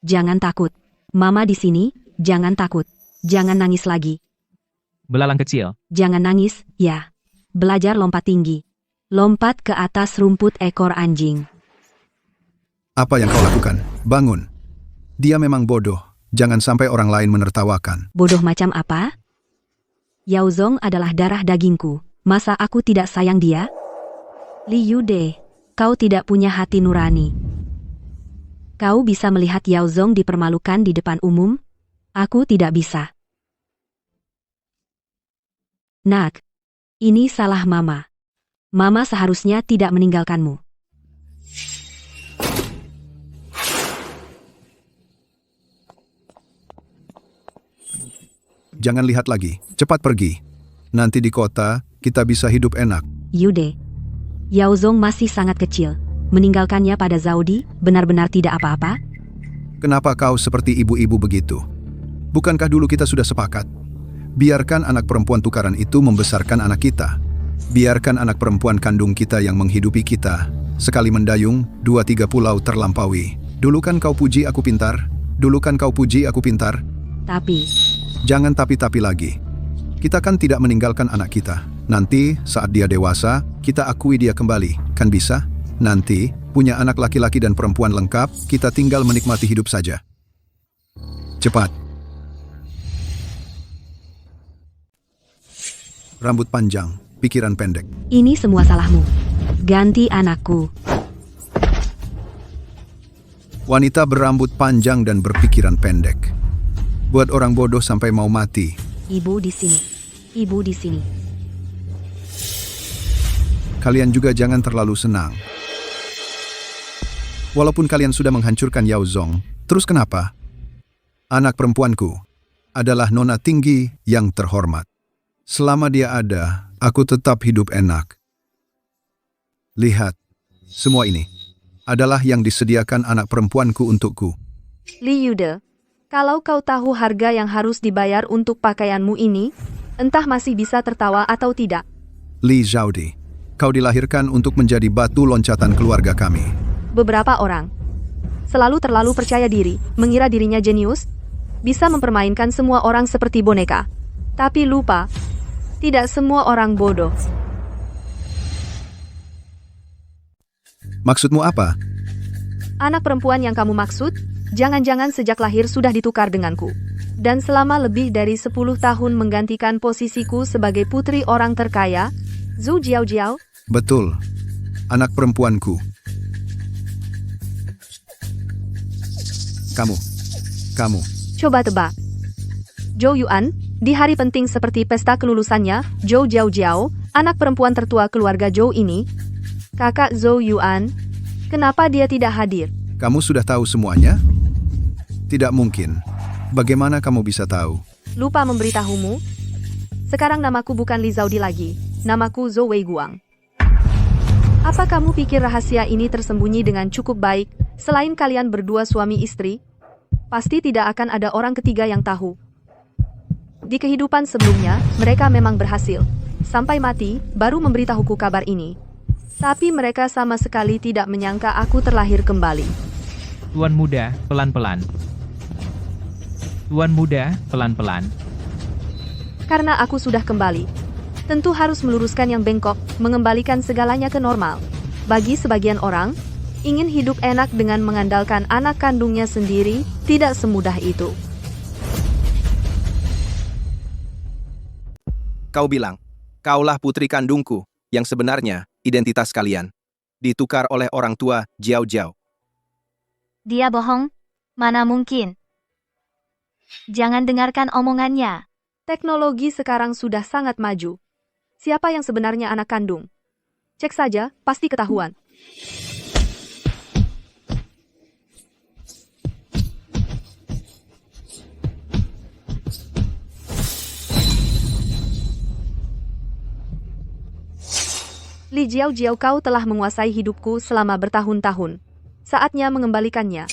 Jangan takut. Mama di sini, jangan takut. Jangan nangis lagi. Belalang kecil. Jangan nangis, ya. Belajar lompat tinggi. Lompat ke atas rumput ekor anjing. Apa yang kau lakukan? Bangun. Dia memang bodoh. Jangan sampai orang lain menertawakan. Bodoh macam apa? Yaozong adalah darah dagingku. Masa aku tidak sayang dia? Li Yude, kau tidak punya hati nurani. Kau bisa melihat Yaozong dipermalukan di depan umum? Aku tidak bisa. Nak, ini salah Mama. Mama seharusnya tidak meninggalkanmu. Jangan lihat lagi. Cepat pergi. Nanti di kota, kita bisa hidup enak. Yude, Yaozong masih sangat kecil. Meninggalkannya pada Zaudi benar-benar tidak apa-apa? Kenapa kau seperti ibu-ibu begitu? Bukankah dulu kita sudah sepakat? Biarkan anak perempuan tukaran itu membesarkan anak kita. Biarkan anak perempuan kandung kita yang menghidupi kita. Sekali mendayung, 2-3 pulau terlampaui. Dulu kan kau puji aku pintar? Dulu kan kau puji aku pintar? Tapi... Jangan tapi-tapi lagi. Kita kan tidak meninggalkan anak kita. Nanti, saat dia dewasa, kita akui dia kembali. Kan bisa? Nanti, punya anak laki-laki dan perempuan lengkap, kita tinggal menikmati hidup saja. Cepat. Rambut panjang, pikiran pendek. Ini semua salahmu. Ganti anakku. Wanita berambut panjang dan berpikiran pendek. Buat orang bodoh sampai mau mati. Ibu di sini. Ibu di sini. Kalian juga jangan terlalu senang. Walaupun kalian sudah menghancurkan Yaozong, terus kenapa? Anak perempuanku adalah nona tinggi yang terhormat. Selama dia ada, aku tetap hidup enak. Lihat, semua ini adalah yang disediakan anak perempuanku untukku. Li Yude, kalau kau tahu harga yang harus dibayar untuk pakaianmu ini, entah masih bisa tertawa atau tidak. Li Zaudi, kau dilahirkan untuk menjadi batu loncatan keluarga kami. Beberapa orang selalu terlalu percaya diri, mengira dirinya jenius, bisa mempermainkan semua orang seperti boneka. Tapi lupa, tidak semua orang bodoh. Maksudmu apa? Anak perempuan yang kamu maksud, jangan-jangan sejak lahir sudah ditukar denganku. Dan selama lebih dari 10 tahun menggantikan posisiku sebagai putri orang terkaya, Zhu Jiao. Betul, anak perempuanku. Kamu. Coba tebak. Zhou Yuan, di hari penting seperti pesta kelulusannya, Zhou Jiao, anak perempuan tertua keluarga Zhou ini, kakak Zhou Yuan, kenapa dia tidak hadir? Kamu sudah tahu semuanya? Tidak mungkin. Bagaimana kamu bisa tahu? Lupa memberitahumu? Sekarang namaku bukan Li Zaudi lagi, namaku Zhou Weiguang. Apa kamu pikir rahasia ini tersembunyi dengan cukup baik, selain kalian berdua suami istri? Pasti tidak akan ada orang ketiga yang tahu. Di kehidupan sebelumnya, mereka memang berhasil. Sampai mati, baru memberitahuku kabar ini. Tapi mereka sama sekali tidak menyangka aku terlahir kembali. Tuan muda, pelan-pelan. Tuan muda, pelan-pelan. Karena aku sudah kembali. Tentu harus meluruskan yang bengkok, mengembalikan segalanya ke normal. Bagi sebagian orang, ingin hidup enak dengan mengandalkan anak kandungnya sendiri, tidak semudah itu. Kau bilang, kaulah putri kandungku, yang sebenarnya, identitas kalian. Ditukar oleh orang tua, Jiao. Dia bohong? Mana mungkin? Jangan dengarkan omongannya. Teknologi sekarang sudah sangat maju. Siapa yang sebenarnya anak kandung? Cek saja, pasti ketahuan. Li Jiao, kau telah menguasai hidupku selama bertahun-tahun. Saatnya mengembalikannya.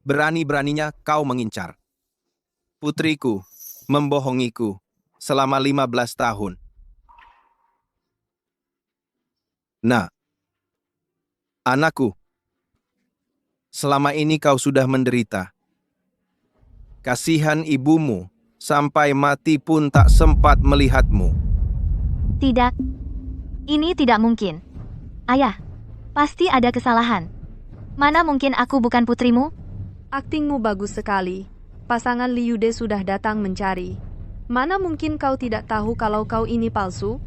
Berani-beraninya kau mengincar putriku, membohongiku selama 15 tahun. Nah, anakku, selama ini kau sudah menderita. Kasihan ibumu, sampai mati pun tak sempat melihatmu. Tidak. Ini tidak mungkin. Ayah, pasti ada kesalahan. Mana mungkin aku bukan putrimu? Aktingmu bagus sekali. Pasangan Liu De sudah datang mencari. Mana mungkin kau tidak tahu kalau kau ini palsu?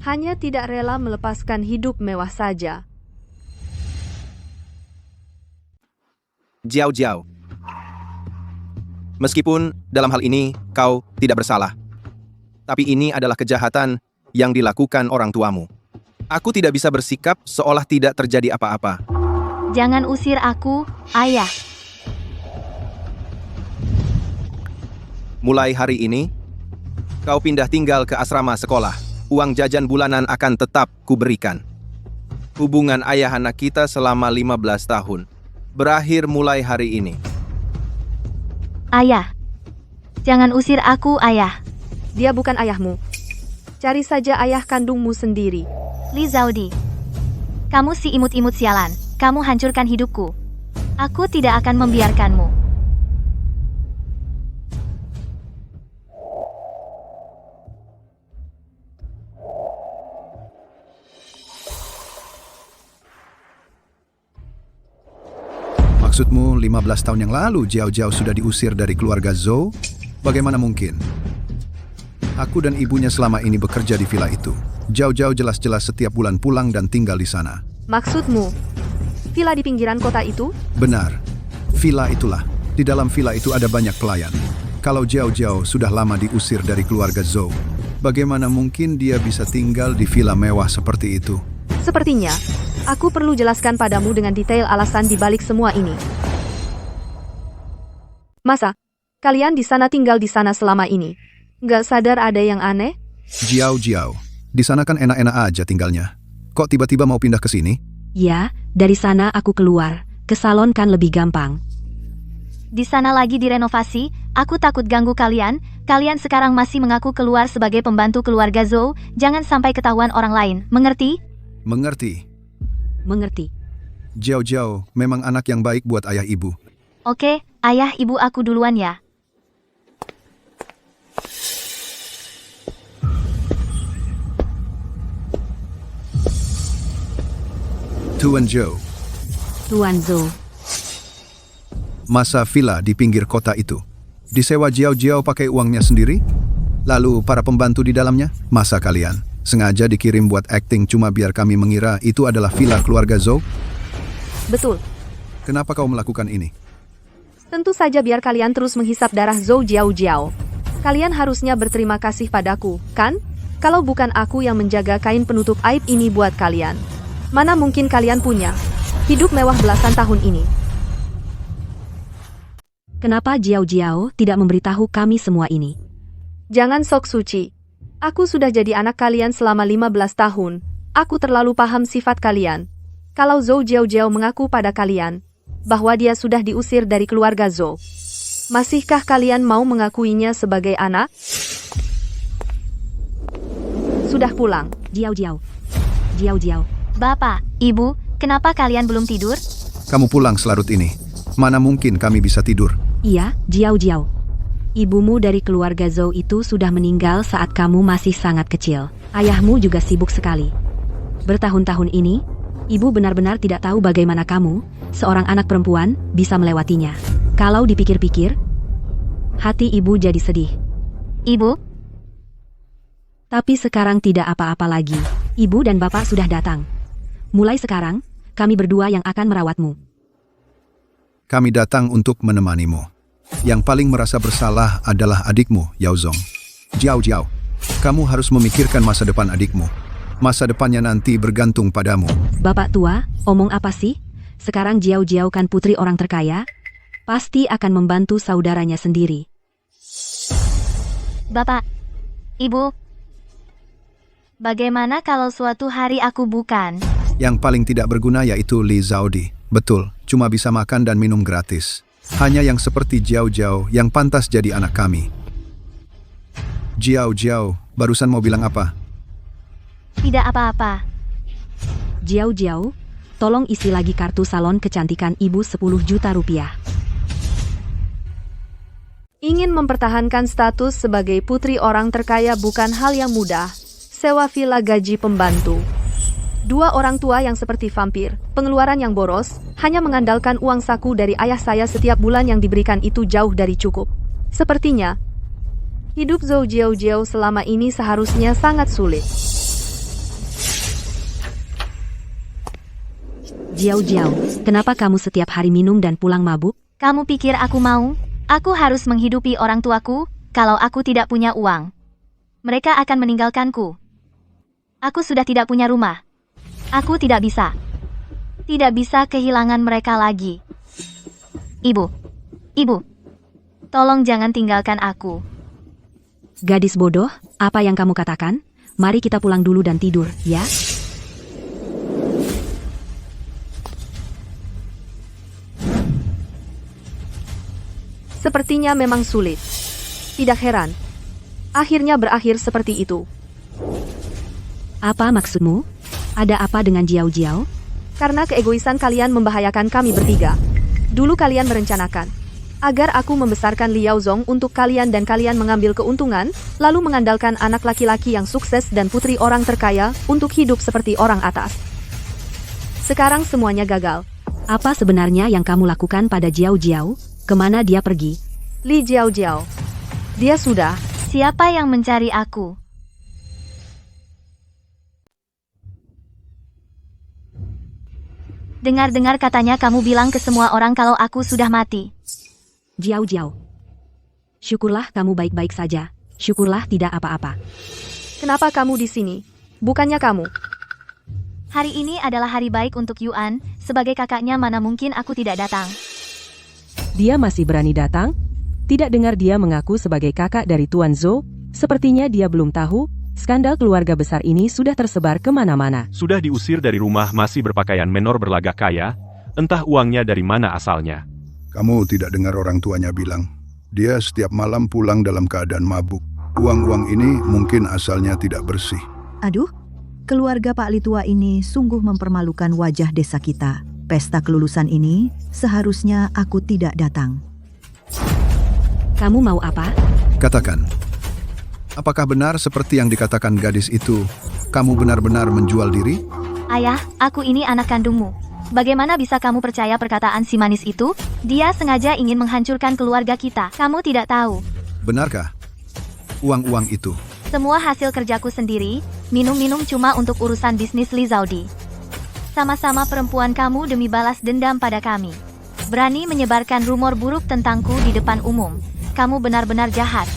Hanya tidak rela melepaskan hidup mewah saja. Jiao. Meskipun dalam hal ini kau tidak bersalah, tapi ini adalah kejahatan yang dilakukan orang tuamu. Aku tidak bisa bersikap seolah tidak terjadi apa-apa. Jangan usir aku, ayah. Mulai hari ini, kau pindah tinggal ke asrama sekolah. Uang jajan bulanan akan tetap kuberikan. Hubungan ayah anak kita selama 15 tahun berakhir mulai hari ini. Ayah, jangan usir aku, ayah. Dia bukan ayahmu. Cari saja ayah kandungmu sendiri. Li Zaudi, kamu si imut-imut sialan. Kamu hancurkan hidupku. Aku tidak akan membiarkanmu. Maksudmu 15 tahun yang lalu Jiao sudah diusir dari keluarga Zhou? Bagaimana mungkin? Aku dan ibunya selama ini bekerja di villa itu. Jiao jelas-jelas setiap bulan pulang dan tinggal di sana. Maksudmu, villa di pinggiran kota itu? Benar. Villa itulah. Di dalam villa itu ada banyak pelayan. Kalau Jiao sudah lama diusir dari keluarga Zhou, bagaimana mungkin dia bisa tinggal di villa mewah seperti itu? Sepertinya, aku perlu jelaskan padamu dengan detail alasan di balik semua ini. Masa, kalian di sana tinggal di sana selama ini? Nggak sadar ada yang aneh? Jiao, di sana kan enak-enak aja tinggalnya. Kok tiba-tiba mau pindah ke sini? Ya, dari sana aku keluar. Ke salon kan lebih gampang. Di sana lagi direnovasi, aku takut ganggu kalian. Kalian sekarang masih mengaku keluar sebagai pembantu keluarga Zhou. Jangan sampai ketahuan orang lain, mengerti? Mengerti. Jiao memang anak yang baik buat ayah ibu. Oke, ayah ibu aku duluan ya. Tuan Zhou. Masa villa di pinggir kota itu disewa Jiao pakai uangnya sendiri? Lalu para pembantu di dalamnya? Masa kalian sengaja dikirim buat acting cuma biar kami mengira itu adalah villa keluarga Zhou? Betul. Kenapa kau melakukan ini? Tentu saja biar kalian terus menghisap darah Zhou Jiao. Kalian harusnya berterima kasih padaku, kan? Kalau bukan aku yang menjaga kain penutup aib ini buat kalian. Mana mungkin kalian punya hidup mewah belasan tahun ini. Kenapa Jiao tidak memberitahu kami semua ini? Jangan sok suci. Aku sudah jadi anak kalian selama 15 tahun. Aku terlalu paham sifat kalian. Kalau Zhou Jiao mengaku pada kalian bahwa dia sudah diusir dari keluarga Zhou, masihkah kalian mau mengakuinya sebagai anak? Sudah pulang. Jiao. Bapak, Ibu, kenapa kalian belum tidur? Kamu pulang selarut ini. Mana mungkin kami bisa tidur? Iya, Jiao. Ibumu dari keluarga Zhou itu sudah meninggal saat kamu masih sangat kecil. Ayahmu juga sibuk sekali. Bertahun-tahun ini, ibu benar-benar tidak tahu bagaimana kamu, seorang anak perempuan, bisa melewatinya. Kalau dipikir-pikir, hati ibu jadi sedih. Ibu? Tapi sekarang tidak apa-apa lagi. Ibu dan bapak sudah datang. Mulai sekarang, kami berdua yang akan merawatmu. Kami datang untuk menemanimu. Yang paling merasa bersalah adalah adikmu, Yaozong. Jiao, kamu harus memikirkan masa depan adikmu. Masa depannya nanti bergantung padamu. Bapak tua, omong apa sih? Sekarang Jiao kan putri orang terkaya? Pasti akan membantu saudaranya sendiri. Bapak, Ibu, bagaimana kalau suatu hari aku bukan? Yang paling tidak berguna yaitu Li Zaudi. Betul, cuma bisa makan dan minum gratis. Hanya yang seperti Jiao yang pantas jadi anak kami. Jiao, barusan mau bilang apa? Tidak apa-apa. Jiao, tolong isi lagi kartu salon kecantikan ibu 10 juta rupiah. Ingin mempertahankan status sebagai putri orang terkaya bukan hal yang mudah. Sewa villa gaji pembantu. 2 orang tua yang seperti vampir, pengeluaran yang boros, hanya mengandalkan uang saku dari ayah saya setiap bulan yang diberikan itu jauh dari cukup. Sepertinya, hidup Zhou Jiao selama ini seharusnya sangat sulit. Jiao, kenapa kamu setiap hari minum dan pulang mabuk? Kamu pikir aku mau? Aku harus menghidupi orang tuaku, kalau aku tidak punya uang. Mereka akan meninggalkanku. Aku sudah tidak punya rumah. Aku tidak bisa kehilangan mereka lagi. Ibu, tolong jangan tinggalkan aku. Gadis bodoh, apa yang kamu katakan? Mari kita pulang dulu dan tidur, ya? Sepertinya memang sulit. Tidak heran. Akhirnya berakhir seperti itu. Apa maksudmu? Ada apa dengan Jiao? Karena keegoisan kalian membahayakan kami bertiga. Dulu kalian merencanakan agar aku membesarkan Liao Zong untuk kalian dan kalian mengambil keuntungan, lalu mengandalkan anak laki-laki yang sukses dan putri orang terkaya untuk hidup seperti orang atas. Sekarang semuanya gagal. Apa sebenarnya yang kamu lakukan pada Jiao? Kemana dia pergi? Li Jiao. Dia sudah. Siapa yang mencari aku? Dengar-dengar katanya kamu bilang ke semua orang kalau aku sudah mati. Jiao. Syukurlah kamu baik-baik saja. Syukurlah tidak apa-apa. Kenapa kamu di sini? Bukannya kamu. Hari ini adalah hari baik untuk Yuan. Sebagai kakaknya mana mungkin aku tidak datang. Dia masih berani datang? Tidak dengar dia mengaku sebagai kakak dari Tuan Zhou? Sepertinya dia belum tahu. Skandal keluarga besar ini sudah tersebar kemana-mana. Sudah diusir dari rumah masih berpakaian menor berlagak kaya, entah uangnya dari mana asalnya. Kamu tidak dengar orang tuanya bilang, dia setiap malam pulang dalam keadaan mabuk. Uang-uang ini mungkin asalnya tidak bersih. Aduh, keluarga Pak Litua ini sungguh mempermalukan wajah desa kita. Pesta kelulusan ini seharusnya aku tidak datang. Kamu mau apa? Katakan, apakah benar seperti yang dikatakan gadis itu, kamu benar-benar menjual diri? Ayah, aku ini anak kandungmu. Bagaimana bisa kamu percaya perkataan si manis itu? Dia sengaja ingin menghancurkan keluarga kita. Kamu tidak tahu. Benarkah? Uang-uang itu. Semua hasil kerjaku sendiri, minum-minum cuma untuk urusan bisnis Li Zaudi. Sama-sama perempuan kamu demi balas dendam pada kami. Berani menyebarkan rumor buruk tentangku di depan umum. Kamu benar-benar jahat.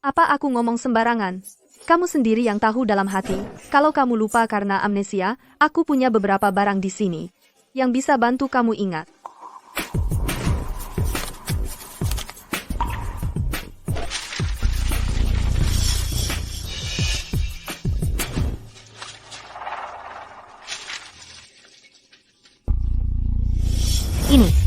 Apa aku ngomong sembarangan? Kamu sendiri yang tahu dalam hati. Kalau kamu lupa karena amnesia, aku punya beberapa barang di sini yang bisa bantu kamu ingat.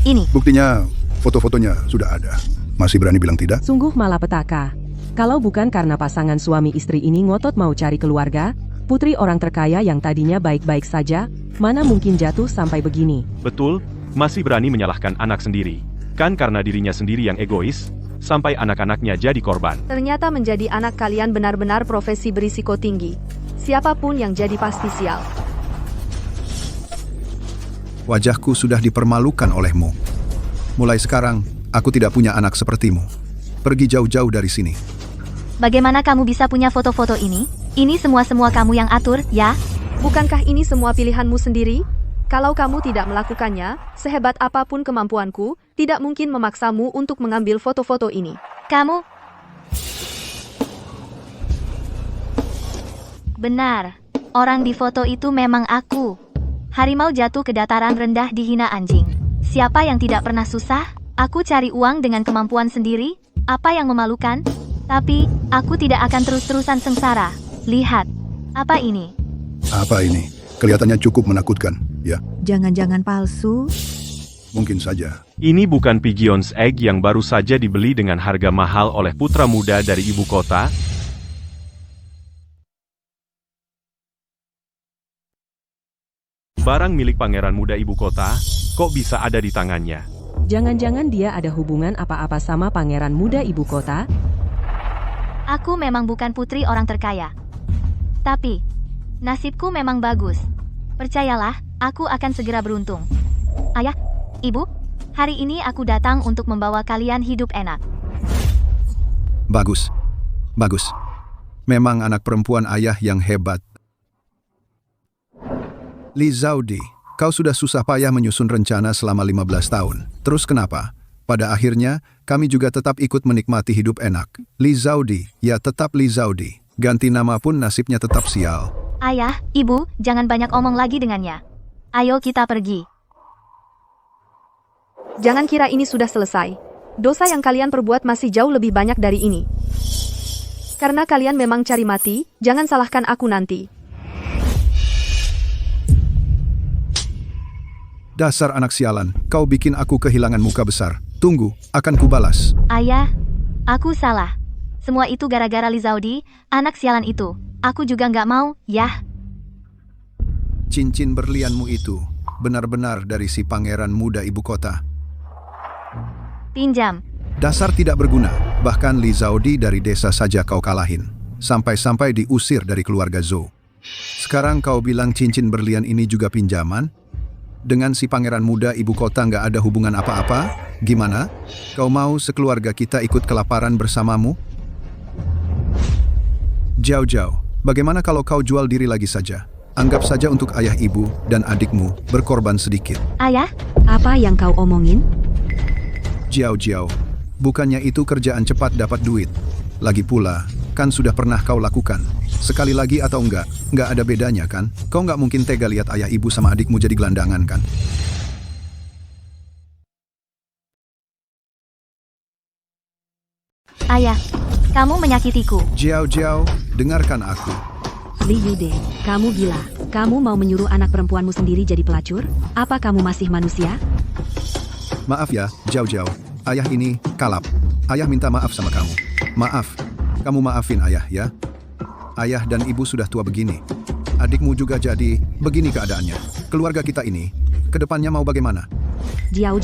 Ini. Buktinya, foto-fotonya sudah ada. Masih berani bilang tidak? Sungguh malapetaka. Kalau bukan karena pasangan suami istri ini ngotot mau cari keluarga, putri orang terkaya yang tadinya baik-baik saja, mana mungkin jatuh sampai begini. Betul, masih berani menyalahkan anak sendiri. Kan karena dirinya sendiri yang egois, sampai anak-anaknya jadi korban. Ternyata menjadi anak kalian benar-benar profesi berisiko tinggi. Siapapun yang jadi pasti sial. Wajahku sudah dipermalukan olehmu. Mulai sekarang, aku tidak punya anak sepertimu. Pergi jauh-jauh dari sini. Bagaimana kamu bisa punya foto-foto ini? Ini semua kamu yang atur, ya? Bukankah ini semua pilihanmu sendiri? Kalau kamu tidak melakukannya, sehebat apapun kemampuanku, tidak mungkin memaksamu untuk mengambil foto-foto ini. Kamu... Benar, orang di foto itu memang aku. Harimau jatuh ke dataran rendah dihina anjing. Siapa yang tidak pernah susah? Aku cari uang dengan kemampuan sendiri. Apa yang memalukan? Tapi, aku tidak akan terus-terusan sengsara. Lihat, apa ini? Apa ini? Kelihatannya cukup menakutkan, ya? Jangan-jangan palsu? Mungkin saja. Ini bukan Pigion's Egg yang baru saja dibeli dengan harga mahal oleh putra muda dari ibu kota? Barang milik pangeran muda ibu kota, kok bisa ada di tangannya? Jangan-jangan dia ada hubungan apa-apa sama pangeran muda ibu kota? Aku memang bukan putri orang terkaya. Tapi, nasibku memang bagus. Percayalah, aku akan segera beruntung. Ayah, ibu, hari ini aku datang untuk membawa kalian hidup enak. Bagus. Bagus. Memang anak perempuan ayah yang hebat. Li Zaudi, kau sudah susah payah menyusun rencana selama 15 tahun. Terus kenapa? Pada akhirnya, kami juga tetap ikut menikmati hidup enak. Li Zaudi, ya tetap Li Zaudi. Ganti nama pun nasibnya tetap sial. Ayah, ibu, jangan banyak omong lagi dengannya. Ayo kita pergi. Jangan kira ini sudah selesai. Dosa yang kalian perbuat masih jauh lebih banyak dari ini. Karena kalian memang cari mati, jangan salahkan aku nanti. Dasar anak sialan, kau bikin aku kehilangan muka besar. Tunggu, akan kubalas. Ayah, aku salah. Semua itu gara-gara Li Zaudi, anak sialan itu. Aku juga nggak mau, yah. Cincin berlianmu itu benar-benar dari si pangeran muda ibu kota. Pinjam. Dasar tidak berguna, bahkan Li Zaudi dari desa saja kau kalahin. Sampai-sampai diusir dari keluarga Zhou. Sekarang kau bilang cincin berlian ini juga pinjaman? Dengan si pangeran muda ibu kota nggak ada hubungan apa-apa? Gimana? Kau mau sekeluarga kita ikut kelaparan bersamamu? Jauh-jauh, bagaimana kalau kau jual diri lagi saja? Anggap saja untuk ayah ibu dan adikmu berkorban sedikit. Ayah? Apa yang kau omongin? Jauh-jauh, bukannya itu kerjaan cepat dapat duit. Lagi pula, kan sudah pernah kau lakukan. Sekali lagi atau enggak ada bedanya kan? Kau nggak mungkin tega lihat ayah ibu sama adikmu jadi gelandangan kan? Ayah, kamu menyakitiku. Jauh-jauh, dengarkan aku. Li Yude, kamu gila. Kamu mau menyuruh anak perempuanmu sendiri jadi pelacur? Apa kamu masih manusia? Maaf ya, jauh-jauh. Ayah ini kalap. Ayah minta maaf sama kamu. Maaf. Kamu maafin ayah ya. Ayah dan ibu sudah tua begini. Adikmu juga jadi begini keadaannya. Keluarga kita ini, kedepannya mau bagaimana? Jiao.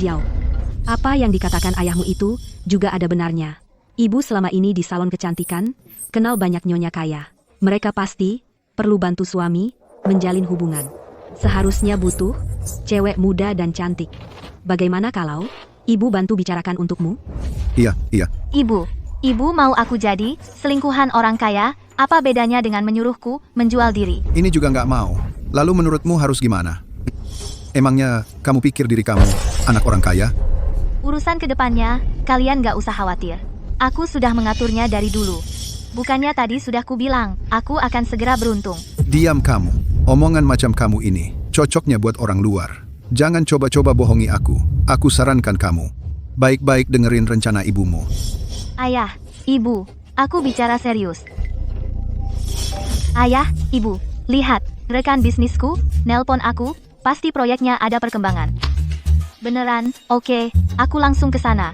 Apa yang dikatakan ayahmu itu juga ada benarnya. Ibu selama ini di salon kecantikan, kenal banyak nyonya kaya. Mereka pasti perlu bantu suami menjalin hubungan. Seharusnya butuh cewek muda dan cantik. Bagaimana kalau ibu bantu bicarakan untukmu? Iya. Ibu mau aku jadi selingkuhan orang kaya? Apa bedanya dengan menyuruhku menjual diri? Ini juga nggak mau. Lalu menurutmu harus gimana? Emangnya kamu pikir diri kamu anak orang kaya? Urusan kedepannya, kalian nggak usah khawatir. Aku sudah mengaturnya dari dulu. Bukannya tadi sudah kubilang, aku akan segera beruntung. Diam kamu. Omongan macam kamu ini cocoknya buat orang luar. Jangan coba-coba bohongi aku. Aku sarankan kamu. Baik-baik dengerin rencana ibumu. Ayah, ibu, aku bicara serius. Ayah, ibu, lihat, rekan bisnisku, nelpon aku, pasti proyeknya ada perkembangan. Beneran? Oke, aku langsung ke sana.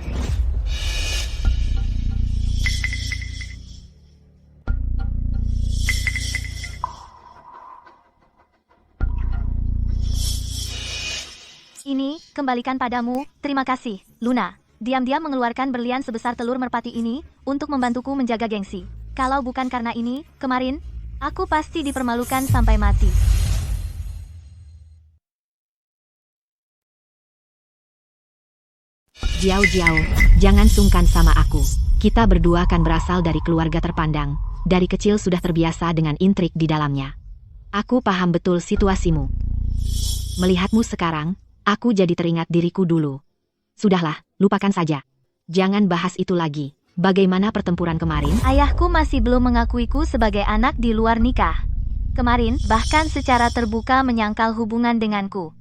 Ini, kembalikan padamu, terima kasih, Luna. Diam-diam mengeluarkan berlian sebesar telur merpati ini, untuk membantuku menjaga gengsi. Kalau bukan karena ini, kemarin, aku pasti dipermalukan sampai mati. Jiao, jangan sungkan sama aku. Kita berdua kan berasal dari keluarga terpandang. Dari kecil sudah terbiasa dengan intrik di dalamnya. Aku paham betul situasimu. Melihatmu sekarang, aku jadi teringat diriku dulu. Sudahlah, lupakan saja. Jangan bahas itu lagi. Bagaimana pertempuran kemarin? Ayahku masih belum mengakuiku sebagai anak di luar nikah. Kemarin, bahkan secara terbuka menyangkal hubungan denganku.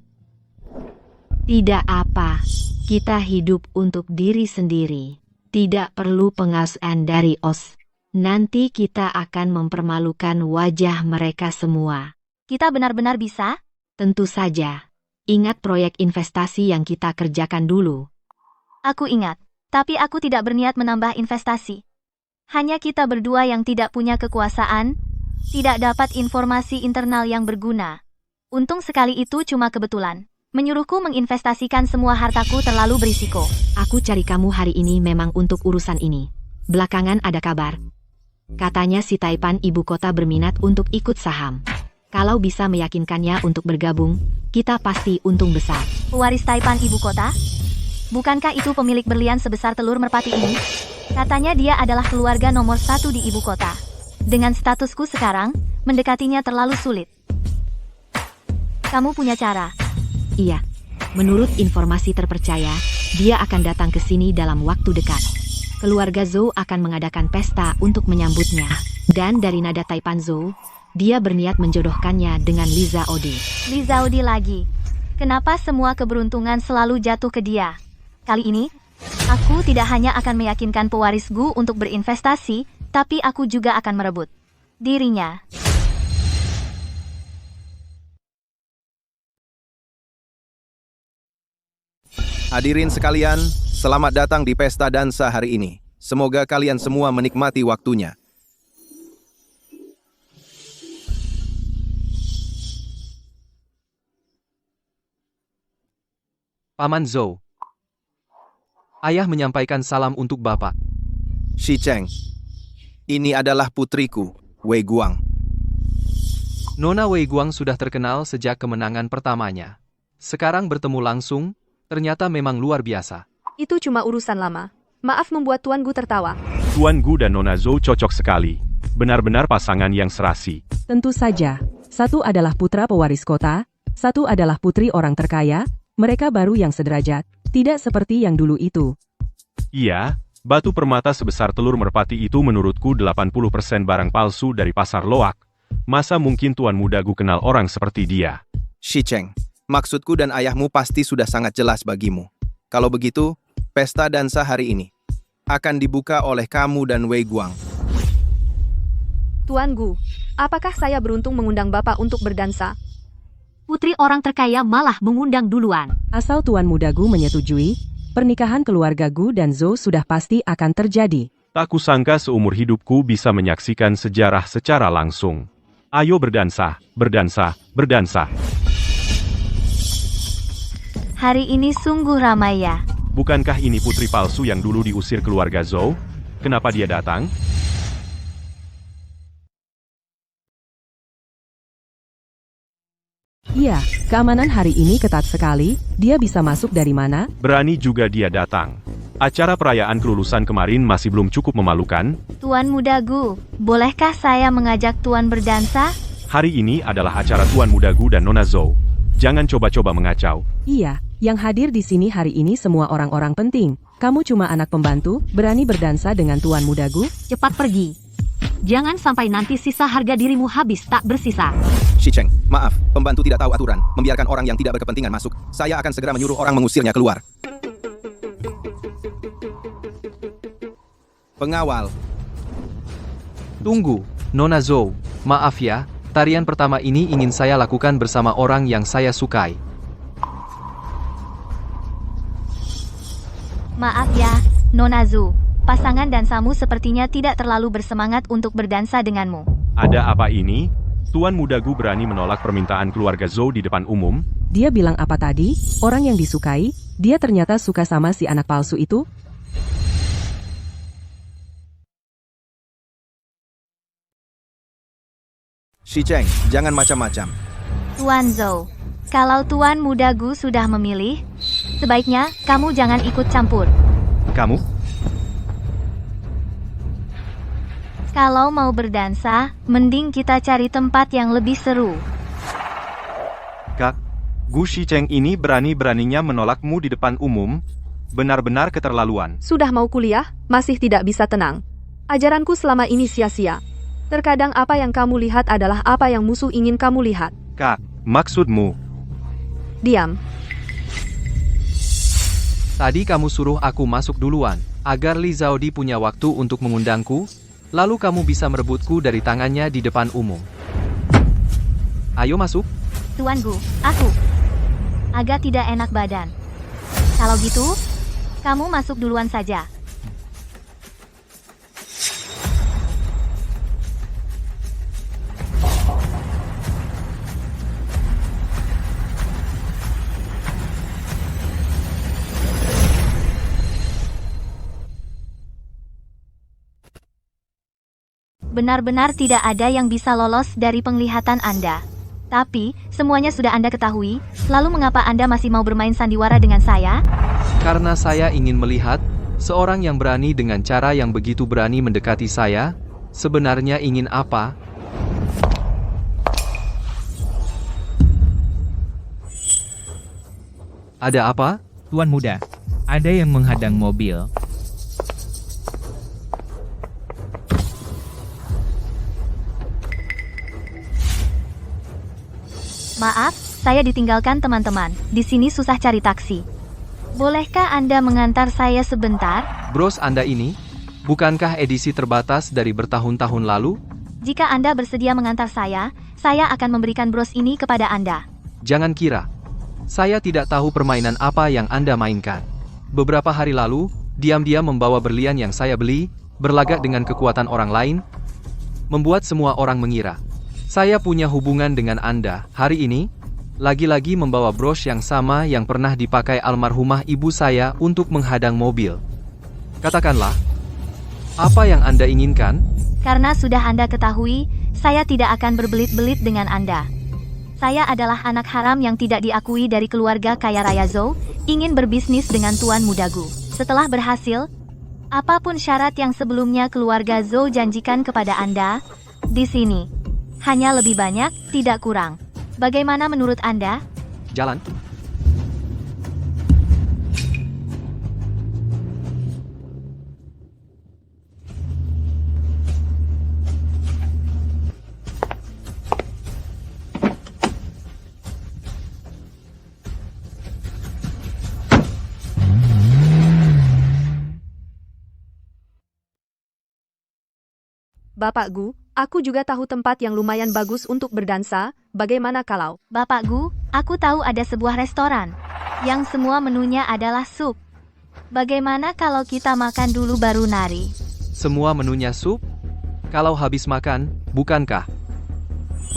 Tidak apa. Kita hidup untuk diri sendiri. Tidak perlu pengasuhan dari OS. Nanti kita akan mempermalukan wajah mereka semua. Kita benar-benar bisa? Tentu saja. Ingat proyek investasi yang kita kerjakan dulu. Aku ingat, tapi aku tidak berniat menambah investasi. Hanya kita berdua yang tidak punya kekuasaan, tidak dapat informasi internal yang berguna. Untung sekali itu cuma kebetulan. Menyuruhku menginvestasikan semua hartaku terlalu berisiko. Aku cari kamu hari ini memang untuk urusan ini. Belakangan ada kabar. Katanya si Taipan ibu kota berminat untuk ikut saham. Kalau bisa meyakinkannya untuk bergabung, kita pasti untung besar. Pewaris Taipan ibu kota? Bukankah itu pemilik berlian sebesar telur merpati ini? Katanya dia adalah keluarga nomor 1 di ibu kota. Dengan statusku sekarang, mendekatinya terlalu sulit. Kamu punya cara? Iya. Menurut informasi terpercaya, dia akan datang ke sini dalam waktu dekat. Keluarga Zhou akan mengadakan pesta untuk menyambutnya. Dan dari nada Taipan Zhou, dia berniat menjodohkannya dengan Li Zaodi. Li Zaodi lagi. Kenapa semua keberuntungan selalu jatuh ke dia? Kali ini, aku tidak hanya akan meyakinkan pewaris Gu untuk berinvestasi, tapi aku juga akan merebut dirinya. Hadirin sekalian, selamat datang di pesta dansa hari ini. Semoga kalian semua menikmati waktunya. Paman Zhou. Ayah menyampaikan salam untuk Bapak. Shi Cheng, ini adalah putriku, Wei Guang. Nona Wei Guang sudah terkenal sejak kemenangan pertamanya. Sekarang bertemu langsung, ternyata memang luar biasa. Itu cuma urusan lama. Maaf membuat Tuan Gu tertawa. Tuan Gu dan Nona Zhou cocok sekali. Benar-benar pasangan yang serasi. Tentu saja. Satu adalah putra pewaris kota, satu adalah putri orang terkaya, mereka baru yang sederajat, tidak seperti yang dulu itu. Iya, batu permata sebesar telur merpati itu menurutku 80% barang palsu dari pasar loak. Masa mungkin Tuan Muda Gu kenal orang seperti dia? Shi Cheng, maksudku dan ayahmu pasti sudah sangat jelas bagimu. Kalau begitu, pesta dansa hari ini akan dibuka oleh kamu dan Wei Guang. Tuan Gu, apakah saya beruntung mengundang Bapak untuk berdansa? Putri orang terkaya malah mengundang duluan. Asal Tuan Muda Gu menyetujui, pernikahan keluarga Gu dan Zhou sudah pasti akan terjadi. Tak kusangka seumur hidupku bisa menyaksikan sejarah secara langsung. Ayo berdansa, berdansa, berdansa. Hari ini sungguh ramai ya. Bukankah ini putri palsu yang dulu diusir keluarga Zhou? Kenapa dia datang? Iya, keamanan hari ini ketat sekali, dia bisa masuk dari mana? Berani juga dia datang. Acara perayaan kelulusan kemarin masih belum cukup memalukan? Tuan Muda Gu, bolehkah saya mengajak Tuan berdansa? Hari ini adalah acara Tuan Muda Gu dan Nona Zhou. Jangan coba-coba mengacau. Iya, yang hadir di sini hari ini semua orang-orang penting. Kamu cuma anak pembantu, berani berdansa dengan Tuan Muda Gu? Cepat pergi. Jangan sampai nanti sisa harga dirimu habis tak bersisa. Shi Cheng, maaf, pembantu tidak tahu aturan, membiarkan orang yang tidak berkepentingan masuk. Saya akan segera menyuruh orang mengusirnya keluar. Pengawal. Tunggu, Nona Zhou. Maaf ya, tarian pertama ini ingin saya lakukan bersama orang yang saya sukai. Maaf ya, Nona Zhou. Pasangan dansamu sepertinya tidak terlalu bersemangat untuk berdansa denganmu. Ada apa ini? Tuan Muda Gu berani menolak permintaan keluarga Zhou di depan umum? Dia bilang apa tadi? Orang yang disukai? Dia ternyata suka sama si anak palsu itu? Shi Cheng, jangan macam-macam. Tuan Zhou, kalau Tuan Muda Gu sudah memilih, sebaiknya kamu jangan ikut campur. Kamu? Kalau mau berdansa, mending kita cari tempat yang lebih seru. Kak, Gu Shicheng ini berani-beraninya menolakmu di depan umum. Benar-benar keterlaluan. Sudah mau kuliah, masih tidak bisa tenang. Ajaranku selama ini sia-sia. Terkadang apa yang kamu lihat adalah apa yang musuh ingin kamu lihat. Kak, maksudmu? Diam. Tadi kamu suruh aku masuk duluan, agar Li Zaodi punya waktu untuk mengundangku, lalu kamu bisa merebutku dari tangannya di depan umum. Ayo masuk. Tuan Gu, aku agak tidak enak badan. Kalau gitu, kamu masuk duluan saja. Benar-benar tidak ada yang bisa lolos dari penglihatan Anda. Tapi, semuanya sudah Anda ketahui, lalu mengapa Anda masih mau bermain sandiwara dengan saya? Karena saya ingin melihat, seorang yang berani dengan cara yang begitu berani mendekati saya, sebenarnya ingin apa? Ada apa? Tuan muda, ada yang menghadang mobil. Maaf, saya ditinggalkan teman-teman. Di sini susah cari taksi. Bolehkah Anda mengantar saya sebentar? Bros Anda ini, bukankah edisi terbatas dari bertahun-tahun lalu? Jika Anda bersedia mengantar saya akan memberikan bros ini kepada Anda. Jangan kira. Saya tidak tahu permainan apa yang Anda mainkan. Beberapa hari lalu, diam-diam membawa berlian yang saya beli, berlagak dengan kekuatan orang lain, membuat semua orang mengira saya punya hubungan dengan Anda. Hari ini, lagi-lagi membawa bros yang sama yang pernah dipakai almarhumah ibu saya untuk menghadang mobil. Katakanlah, apa yang Anda inginkan? Karena sudah Anda ketahui, saya tidak akan berbelit-belit dengan Anda. Saya adalah anak haram yang tidak diakui dari keluarga kaya raya Zhou, ingin berbisnis dengan Tuan Muda Gu. Setelah berhasil, apapun syarat yang sebelumnya keluarga Zhou janjikan kepada Anda, di sini hanya lebih banyak, tidak kurang. Bagaimana menurut Anda? Jalan. Bapak Gu, aku juga tahu tempat yang lumayan bagus untuk berdansa. Bagaimana kalau? Bapak Gu, aku tahu ada sebuah restoran yang semua menunya adalah sup. Bagaimana kalau kita makan dulu baru nari? Semua menunya sup? Kalau habis makan, bukankah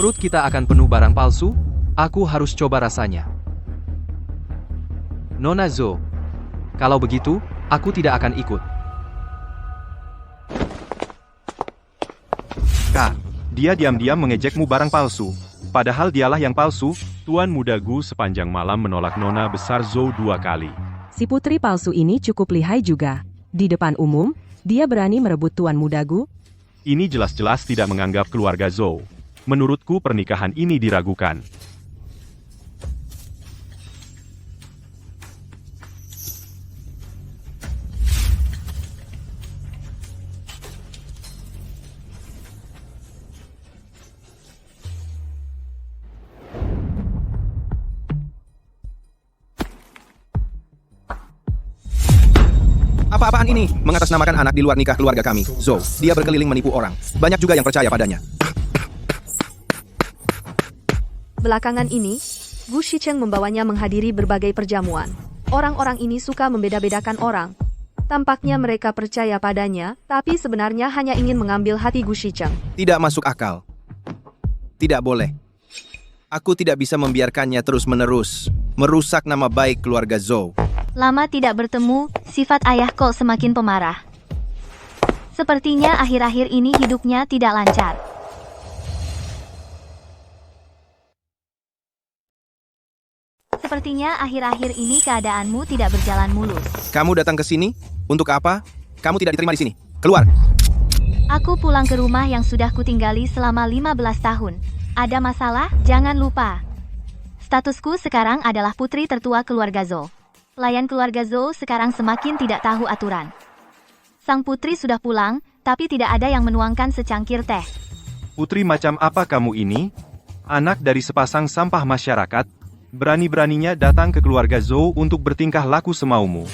perut kita akan penuh barang palsu? Aku harus coba rasanya. Nona Zhou, kalau begitu, aku tidak akan ikut. Kak, dia diam-diam mengejekmu barang palsu. Padahal dialah yang palsu. Tuan Muda Gu sepanjang malam menolak Nona besar Zhou 2 kali. Si putri palsu ini cukup lihai juga. Di depan umum, dia berani merebut Tuan Muda Gu. Ini jelas-jelas tidak menganggap keluarga Zhou. Menurutku pernikahan ini diragukan. Apa-apaan ini? Mengatasnamakan anak di luar nikah keluarga kami, Zhou. Dia berkeliling menipu orang. Banyak juga yang percaya padanya. Belakangan ini, Gu Shicheng membawanya menghadiri berbagai perjamuan. Orang-orang ini suka membeda-bedakan orang. Tampaknya mereka percaya padanya, tapi sebenarnya hanya ingin mengambil hati Gu Shicheng. Tidak masuk akal. Tidak boleh. Aku tidak bisa membiarkannya terus-menerus merusak nama baik keluarga Zhou. Lama tidak bertemu, sifat ayah kok semakin pemarah. Sepertinya akhir-akhir ini hidupnya tidak lancar. Sepertinya akhir-akhir ini keadaanmu tidak berjalan mulus. Kamu datang ke sini? Untuk apa? Kamu tidak diterima di sini. Keluar! Aku pulang ke rumah yang sudah kutinggali selama 15 tahun. Ada masalah? Jangan lupa. Statusku sekarang adalah putri tertua keluarga Zhou. Pelayan keluarga Zhou sekarang semakin tidak tahu aturan. Sang putri sudah pulang, tapi tidak ada yang menuangkan secangkir teh. Putri macam apa kamu ini? Anak dari sepasang sampah masyarakat, berani-beraninya datang ke keluarga Zhou untuk bertingkah laku semaumu.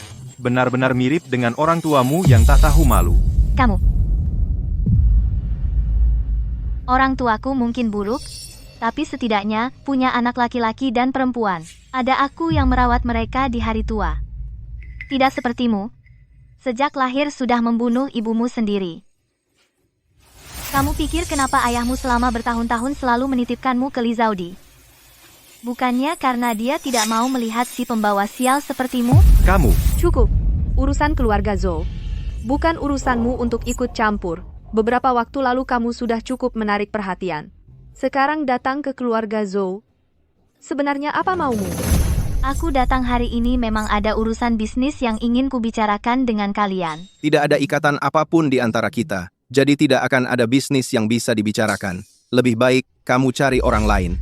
Benar-benar mirip dengan orang tuamu yang tak tahu malu. Kamu. Orang tuaku mungkin buruk, tapi setidaknya punya anak laki-laki dan perempuan. Ada aku yang merawat mereka di hari tua. Tidak sepertimu. Sejak lahir sudah membunuh ibumu sendiri. Kamu pikir kenapa ayahmu selama bertahun-tahun selalu menitipkanmu ke Li Zaudi? Bukannya karena dia tidak mau melihat si pembawa sial sepertimu? Kamu. Cukup. Urusan keluarga Zhou. Bukan urusanmu untuk ikut campur. Beberapa waktu lalu kamu sudah cukup menarik perhatian. Sekarang datang ke keluarga Zhou. Sebenarnya apa maumu? Aku datang hari ini memang ada urusan bisnis yang ingin kubicarakan dengan kalian. Tidak ada ikatan apapun di antara kita, jadi tidak akan ada bisnis yang bisa dibicarakan. Lebih baik kamu cari orang lain.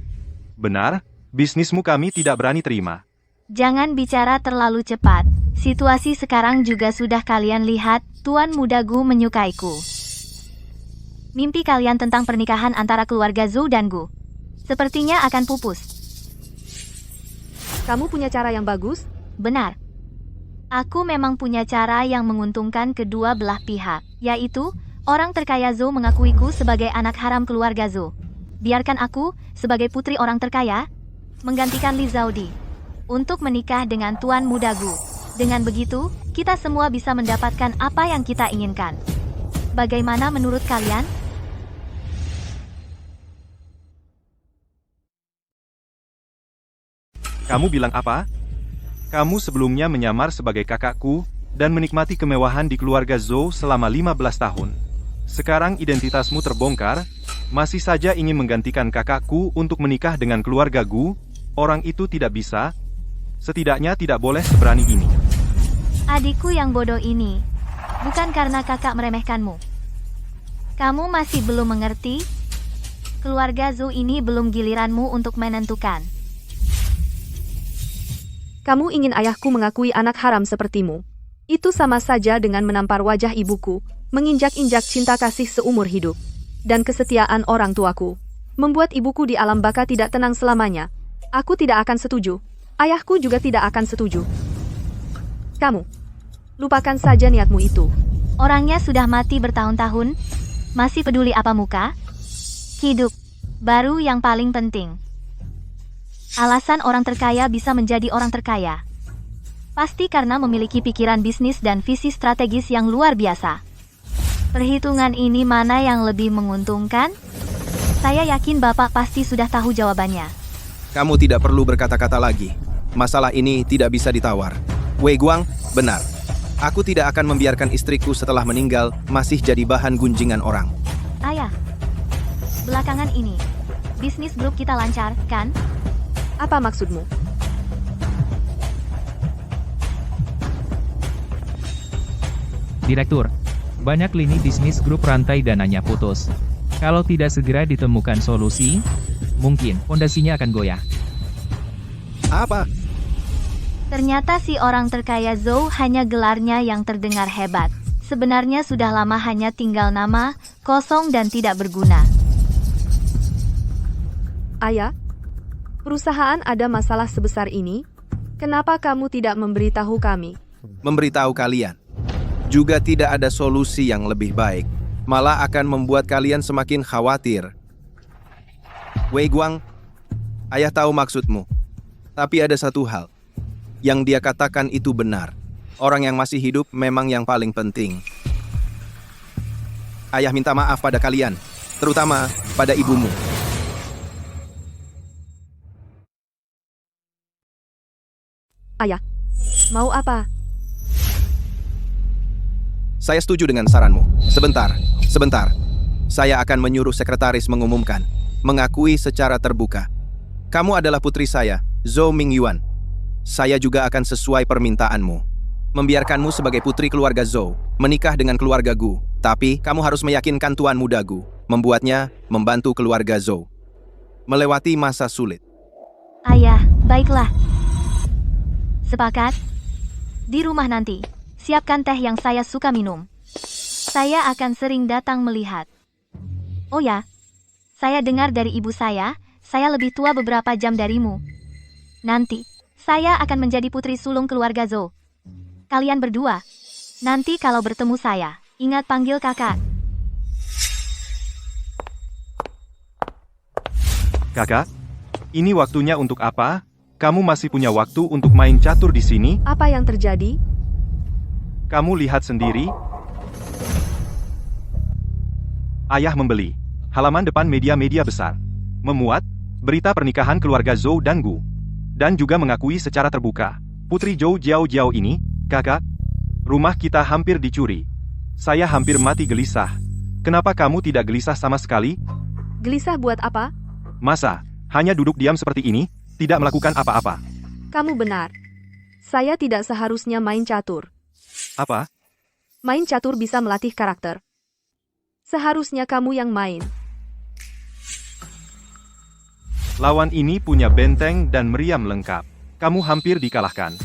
Benar, bisnismu kami tidak berani terima. Jangan bicara terlalu cepat. Situasi sekarang juga sudah kalian lihat, Tuan Muda Gu menyukaiku. Mimpi kalian tentang pernikahan antara keluarga Zhou dan Gu sepertinya akan pupus. Kamu punya cara yang bagus? Benar. Aku memang punya cara yang menguntungkan kedua belah pihak, yaitu orang terkaya Zhou mengakuiku sebagai anak haram keluarga Zhou. Biarkan aku, sebagai putri orang terkaya, menggantikan Li Zaudi untuk menikah dengan Tuan Muda Gu. Dengan begitu, kita semua bisa mendapatkan apa yang kita inginkan. Bagaimana menurut kalian? Kamu bilang apa? Kamu sebelumnya menyamar sebagai kakakku, dan menikmati kemewahan di keluarga Zhou selama 15 tahun. Sekarang identitasmu terbongkar, masih saja ingin menggantikan kakakku untuk menikah dengan keluarga Gu, orang itu tidak bisa, setidaknya tidak boleh seberani ini. Adikku yang bodoh ini, bukan karena kakak meremehkanmu. Kamu masih belum mengerti? Keluarga Zhou ini belum giliranmu untuk menentukan. Kamu ingin ayahku mengakui anak haram sepertimu. Itu sama saja dengan menampar wajah ibuku, menginjak-injak cinta kasih seumur hidup, dan kesetiaan orang tuaku. Membuat ibuku di alam baka tidak tenang selamanya. Aku tidak akan setuju. Ayahku juga tidak akan setuju. Kamu, lupakan saja niatmu itu. Orangnya sudah mati bertahun-tahun, masih peduli apa muka? Hidup, baru yang paling penting. Alasan orang terkaya bisa menjadi orang terkaya. Pasti karena memiliki pikiran bisnis dan visi strategis yang luar biasa. Perhitungan ini mana yang lebih menguntungkan? Saya yakin Bapak pasti sudah tahu jawabannya. Kamu tidak perlu berkata-kata lagi. Masalah ini tidak bisa ditawar. Wei Guang, benar. Aku tidak akan membiarkan istriku setelah meninggal masih jadi bahan gunjingan orang. Ayah, belakangan ini, bisnis grup kita lancar, kan? Apa maksudmu? Direktur, banyak lini bisnis grup rantai dananya putus. Kalau tidak segera ditemukan solusi, mungkin fondasinya akan goyah. Apa? Ternyata si orang terkaya Zhou hanya gelarnya yang terdengar hebat. Sebenarnya sudah lama hanya tinggal nama, kosong dan tidak berguna. Ayah, perusahaan ada masalah sebesar ini? Kenapa kamu tidak memberitahu kami? Memberitahu kalian. Juga tidak ada solusi yang lebih baik. Malah akan membuat kalian semakin khawatir. Wei Guang, ayah tahu maksudmu. Tapi ada satu hal. Yang dia katakan itu benar. Orang yang masih hidup memang yang paling penting. Ayah minta maaf pada kalian, terutama pada ibumu. Ayah, mau apa? Saya setuju dengan saranmu. Sebentar. Saya akan menyuruh sekretaris mengumumkan, mengakui secara terbuka. Kamu adalah putri saya, Zhou Mingyuan. Saya juga akan sesuai permintaanmu. Membiarkanmu sebagai putri keluarga Zhou, menikah dengan keluarga Gu. Tapi, kamu harus meyakinkan Tuan Muda Gu, membuatnya membantu keluarga Zhou melewati masa sulit. Ayah, baiklah. Sepakat? Di rumah nanti, siapkan teh yang saya suka minum. Saya akan sering datang melihat. Oh ya, saya dengar dari ibu saya lebih tua beberapa jam darimu. Nanti, saya akan menjadi putri sulung keluarga Zhou. Kalian berdua, nanti kalau bertemu saya, ingat panggil kakak. Kakak, ini waktunya untuk apa? Kamu masih punya waktu untuk main catur di sini? Apa yang terjadi? Kamu lihat sendiri. Ayah membeli halaman depan media-media besar, memuat berita pernikahan keluarga Zhou dan Gu, dan juga mengakui secara terbuka, Putri Zhou Jiao ini, kakak, rumah kita hampir dicuri. Saya hampir mati gelisah. Kenapa kamu tidak gelisah sama sekali? Gelisah buat apa? Masa hanya duduk diam seperti ini, tidak melakukan apa-apa? Kamu benar. Saya tidak seharusnya main catur. Apa? Main catur bisa melatih karakter. Seharusnya kamu yang main. Lawan ini punya benteng dan meriam lengkap. Kamu hampir dikalahkan.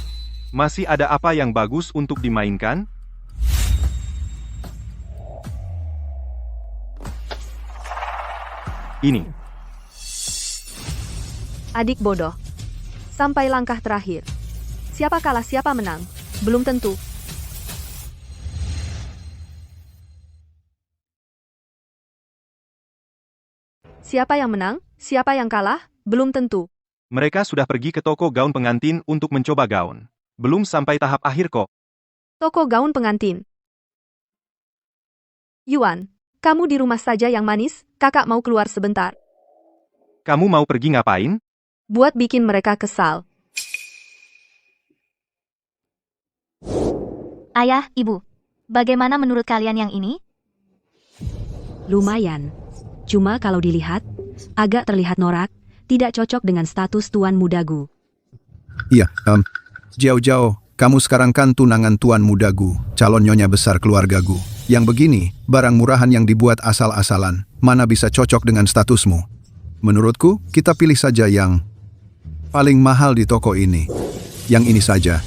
Masih ada apa yang bagus untuk dimainkan? Ini. Adik bodoh. Sampai langkah terakhir. Siapa kalah siapa menang? Belum tentu. Siapa yang menang, siapa yang kalah, belum tentu. Mereka sudah pergi ke toko gaun pengantin untuk mencoba gaun. Belum sampai tahap akhir kok. Toko gaun pengantin. Yuan, kamu di rumah saja yang manis, kakak mau keluar sebentar. Kamu mau pergi ngapain? Buat bikin mereka kesal. Ayah, ibu, bagaimana menurut kalian yang ini? Lumayan. Cuma kalau dilihat, agak terlihat norak, tidak cocok dengan status Tuan Muda Gu. Iya, Jiao, kamu sekarang kan tunangan Tuan Muda Gu, calon nyonya besar keluarga Gu. Yang begini, barang murahan yang dibuat asal-asalan, mana bisa cocok dengan statusmu? Menurutku, kita pilih saja yang paling mahal di toko ini. Yang ini saja.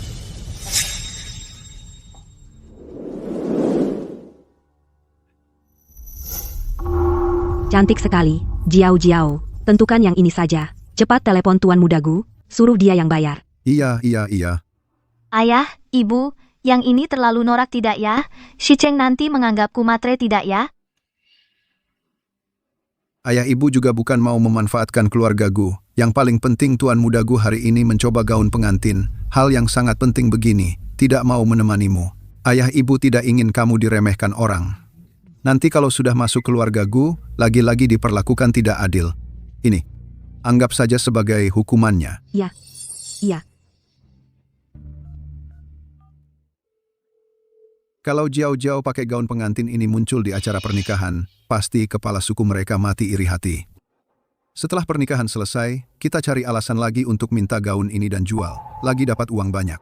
Cantik sekali, Jiao. Tentukan yang ini saja. Cepat telepon Tuan Muda Gu, suruh dia yang bayar. Iya. Ayah, ibu, yang ini terlalu norak tidak ya? Si Cheng nanti menganggapku matre tidak ya? Ayah ibu juga bukan mau memanfaatkan keluarga Gu. Yang paling penting Tuan Muda Gu hari ini mencoba gaun pengantin. Hal yang sangat penting begini, tidak mau menemanimu. Ayah ibu tidak ingin kamu diremehkan orang. Nanti kalau sudah masuk keluarga Gu, lagi-lagi diperlakukan tidak adil. Ini, anggap saja sebagai hukumannya. Iya. Kalau Jiao pakai gaun pengantin ini muncul di acara pernikahan, pasti kepala suku mereka mati iri hati. Setelah pernikahan selesai, kita cari alasan lagi untuk minta gaun ini dan jual. Lagi dapat uang banyak.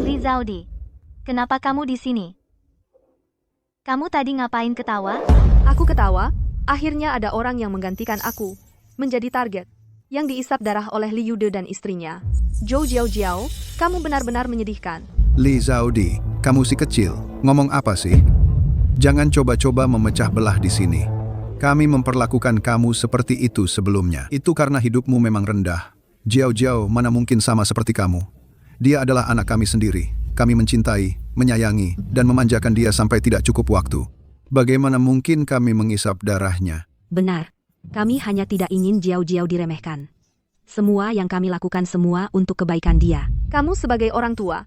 Li Zaudi, kenapa kamu di sini? Kamu tadi ngapain ketawa? Aku ketawa, akhirnya ada orang yang menggantikan aku. Menjadi target. Yang diisap darah oleh Li Yude dan istrinya. Zhou Jiao, kamu benar-benar menyedihkan. Li Zaudi, kamu si kecil, ngomong apa sih? Jangan coba-coba memecah belah di sini. Kami memperlakukan kamu seperti itu sebelumnya. Itu karena hidupmu memang rendah. Jiao, mana mungkin sama seperti kamu. Dia adalah anak kami sendiri. Kami mencintai, menyayangi, dan memanjakan dia sampai tidak cukup waktu. Bagaimana mungkin kami mengisap darahnya? Benar. Kami hanya tidak ingin Jiao diremehkan. Semua yang kami lakukan semua untuk kebaikan dia. Kamu sebagai orang tua.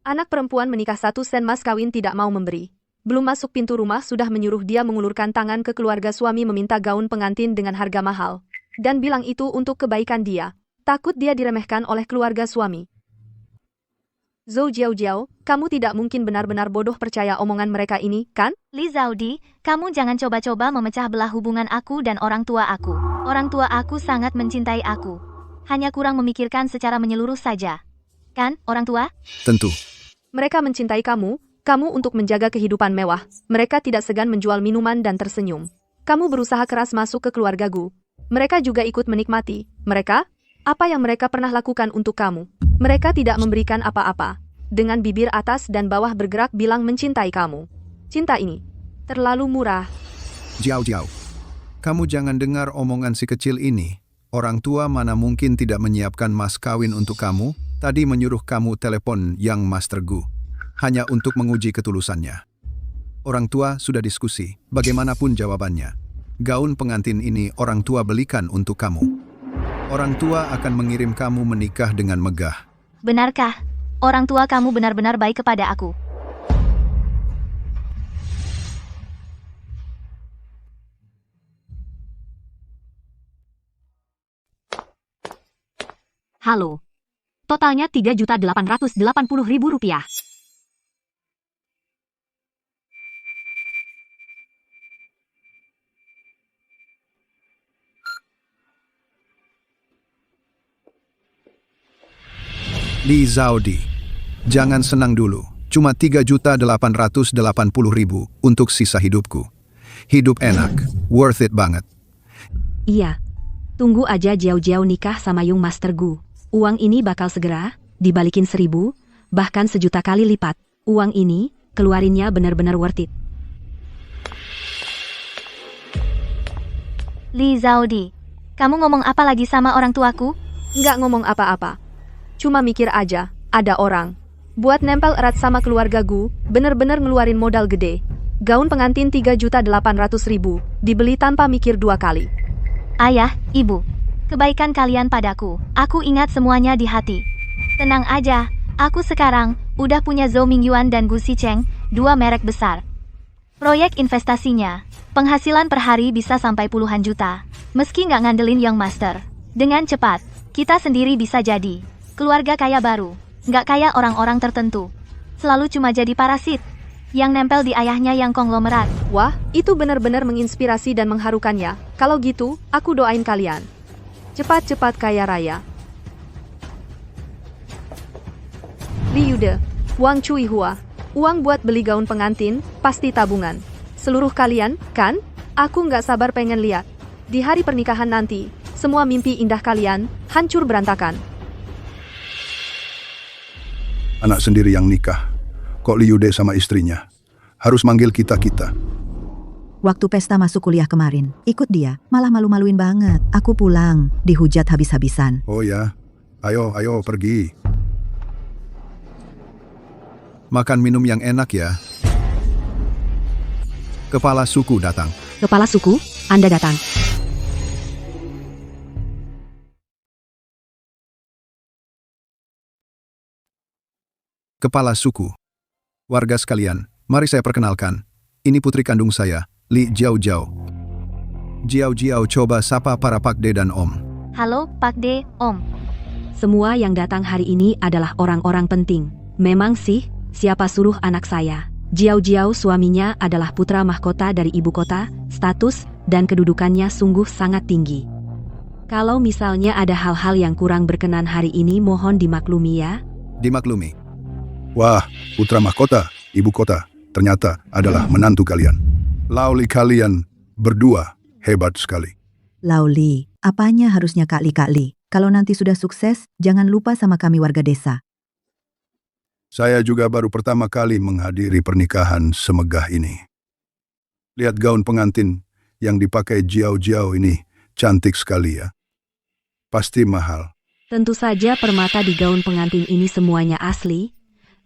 Anak perempuan menikah 1 sen mas kawin tidak mau memberi. Belum masuk pintu rumah sudah menyuruh dia mengulurkan tangan ke keluarga suami meminta gaun pengantin dengan harga mahal. Dan bilang itu untuk kebaikan dia. Takut dia diremehkan oleh keluarga suami. Zhou Jiao, kamu tidak mungkin benar-benar bodoh percaya omongan mereka ini, kan? Li Zaudi, kamu jangan coba-coba memecah belah hubungan aku dan orang tua aku. Orang tua aku sangat mencintai aku. Hanya kurang memikirkan secara menyeluruh saja. Kan, orang tua? Tentu. Mereka mencintai kamu untuk menjaga kehidupan mewah. Mereka tidak segan menjual minuman dan tersenyum. Kamu berusaha keras masuk ke keluargaku. Mereka juga ikut menikmati. Mereka? Apa yang mereka pernah lakukan untuk kamu? Mereka tidak memberikan apa-apa. Dengan bibir atas dan bawah bergerak bilang mencintai kamu. Cinta ini terlalu murah. Jiao. Kamu jangan dengar omongan si kecil ini. Orang tua mana mungkin tidak menyiapkan mas kawin untuk kamu, tadi menyuruh kamu telepon Yang Master Gu. Hanya untuk menguji ketulusannya. Orang tua sudah diskusi, bagaimanapun jawabannya. Gaun pengantin ini orang tua belikan untuk kamu. Orang tua akan mengirim kamu menikah dengan megah. Benarkah? Orang tua kamu benar-benar baik kepada aku. Halo. Totalnya Rp3.880.000. Li Zaudi, jangan senang dulu. Cuma 3.880.000 untuk sisa hidupku. Hidup enak, worth it banget. Iya. Tunggu aja Jiao nikah sama Yung Master Gu. Uang ini bakal segera dibalikin 1.000, bahkan 1.000.000 kali lipat. Uang ini, keluarinnya benar-benar worth it. Li Zaudi, kamu ngomong apa lagi sama orang tuaku? Nggak ngomong apa-apa. Cuma mikir aja, ada orang buat nempel erat sama keluarga Gu, bener-bener ngeluarin modal gede. Gaun pengantin 3.800.000, dibeli tanpa mikir 2 kali. Ayah, ibu, kebaikan kalian padaku, aku ingat semuanya di hati. Tenang aja, aku sekarang udah punya Zhou Mingyuan dan Gu Xicheng, 2 merek besar. Proyek investasinya, penghasilan per hari bisa sampai puluhan juta. Meski nggak ngandelin Young Master, dengan cepat, kita sendiri bisa jadi keluarga kaya baru, nggak kayak orang-orang tertentu. Selalu cuma jadi parasit, yang nempel di ayahnya yang konglomerat. Wah, itu benar-benar menginspirasi dan mengharukannya. Kalau gitu, aku doain kalian cepat-cepat kaya raya. Li Yude, Wang Cui Hua, uang buat beli gaun pengantin, pasti tabungan. Seluruh kalian, kan? Aku nggak sabar pengen lihat. Di hari pernikahan nanti, semua mimpi indah kalian hancur berantakan. Anak sendiri yang nikah. Kok Li Yude sama istrinya harus manggil kita-kita? Waktu pesta masuk kuliah kemarin, ikut dia, malah malu-maluin banget. Aku pulang, dihujat habis-habisan. Oh ya, ayo pergi. Makan minum yang enak ya. Kepala suku datang. Kepala suku, Anda datang. Kepala suku. Warga sekalian, mari saya perkenalkan. Ini putri kandung saya, Li Jiao. Jiao, coba sapa para Pak De dan Om. Halo, Pak De, Om. Semua yang datang hari ini adalah orang-orang penting. Memang sih, siapa suruh anak saya? Jiao suaminya adalah putra mahkota dari ibu kota, status dan kedudukannya sungguh sangat tinggi. Kalau misalnya ada hal-hal yang kurang berkenan hari ini mohon dimaklumi ya. Dimaklumi. Wah, putra mahkota, ibu kota, ternyata adalah menantu kalian. Lauli kalian berdua hebat sekali. Lauli, apanya harusnya Kak Li? Kalau nanti sudah sukses, jangan lupa sama kami warga desa. Saya juga baru pertama kali menghadiri pernikahan semegah ini. Lihat gaun pengantin yang dipakai Jiao ini, cantik sekali ya. Pasti mahal. Tentu saja permata di gaun pengantin ini semuanya asli.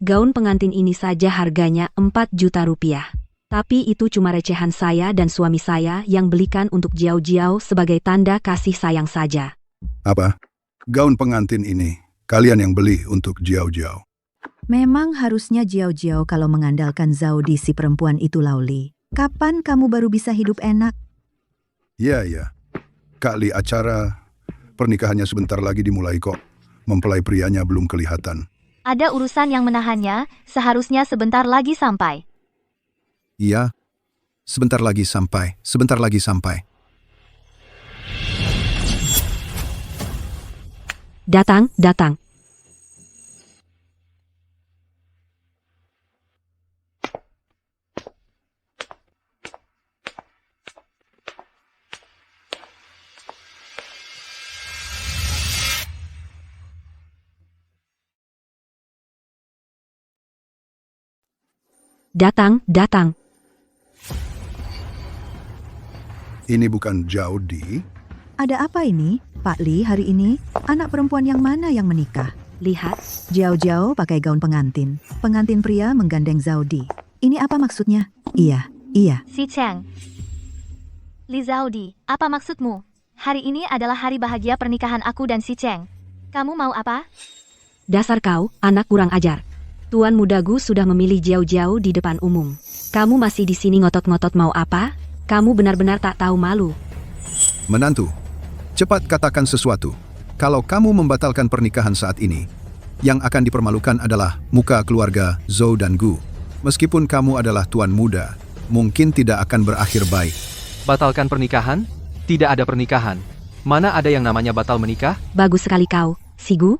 Gaun pengantin ini saja harganya 4 juta rupiah. Tapi itu cuma recehan saya dan suami saya yang belikan untuk Jiao sebagai tanda kasih sayang saja. Apa? Gaun pengantin ini kalian yang beli untuk Jiao? Memang harusnya Jiao kalau mengandalkan Zaudi si perempuan itu Lauli. Kapan kamu baru bisa hidup enak? Iya. Kak Li, acara pernikahannya sebentar lagi dimulai kok. Mempelai prianya belum kelihatan. Ada urusan yang menahannya, seharusnya sebentar lagi sampai. Iya, sebentar lagi sampai. Datang, datang. Datang, datang. Ini bukan Jaudi. Ada apa ini, Pak Li, hari ini? Anak perempuan yang mana yang menikah? Lihat, Jiao Jiao pakai gaun pengantin. Pengantin pria menggandeng Zaudi. Ini apa maksudnya? Iya, iya. Si Cheng. Li Zaudi, apa maksudmu? Hari ini adalah hari bahagia pernikahan aku dan si Cheng. Kamu mau apa? dasar kau, anak kurang ajar. Tuan muda Gu sudah memilih Jiao-Jiao di depan umum. Kamu masih di sini ngotot-ngotot mau apa? Kamu benar-benar tak tahu malu. Menantu, cepat katakan sesuatu. Kalau kamu membatalkan pernikahan saat ini, yang akan dipermalukan adalah muka keluarga Zhou dan Gu. Meskipun kamu adalah tuan muda, mungkin tidak akan berakhir baik. Batalkan pernikahan? Tidak ada pernikahan. Mana ada yang namanya batal menikah? Bagus sekali kau, si Gu.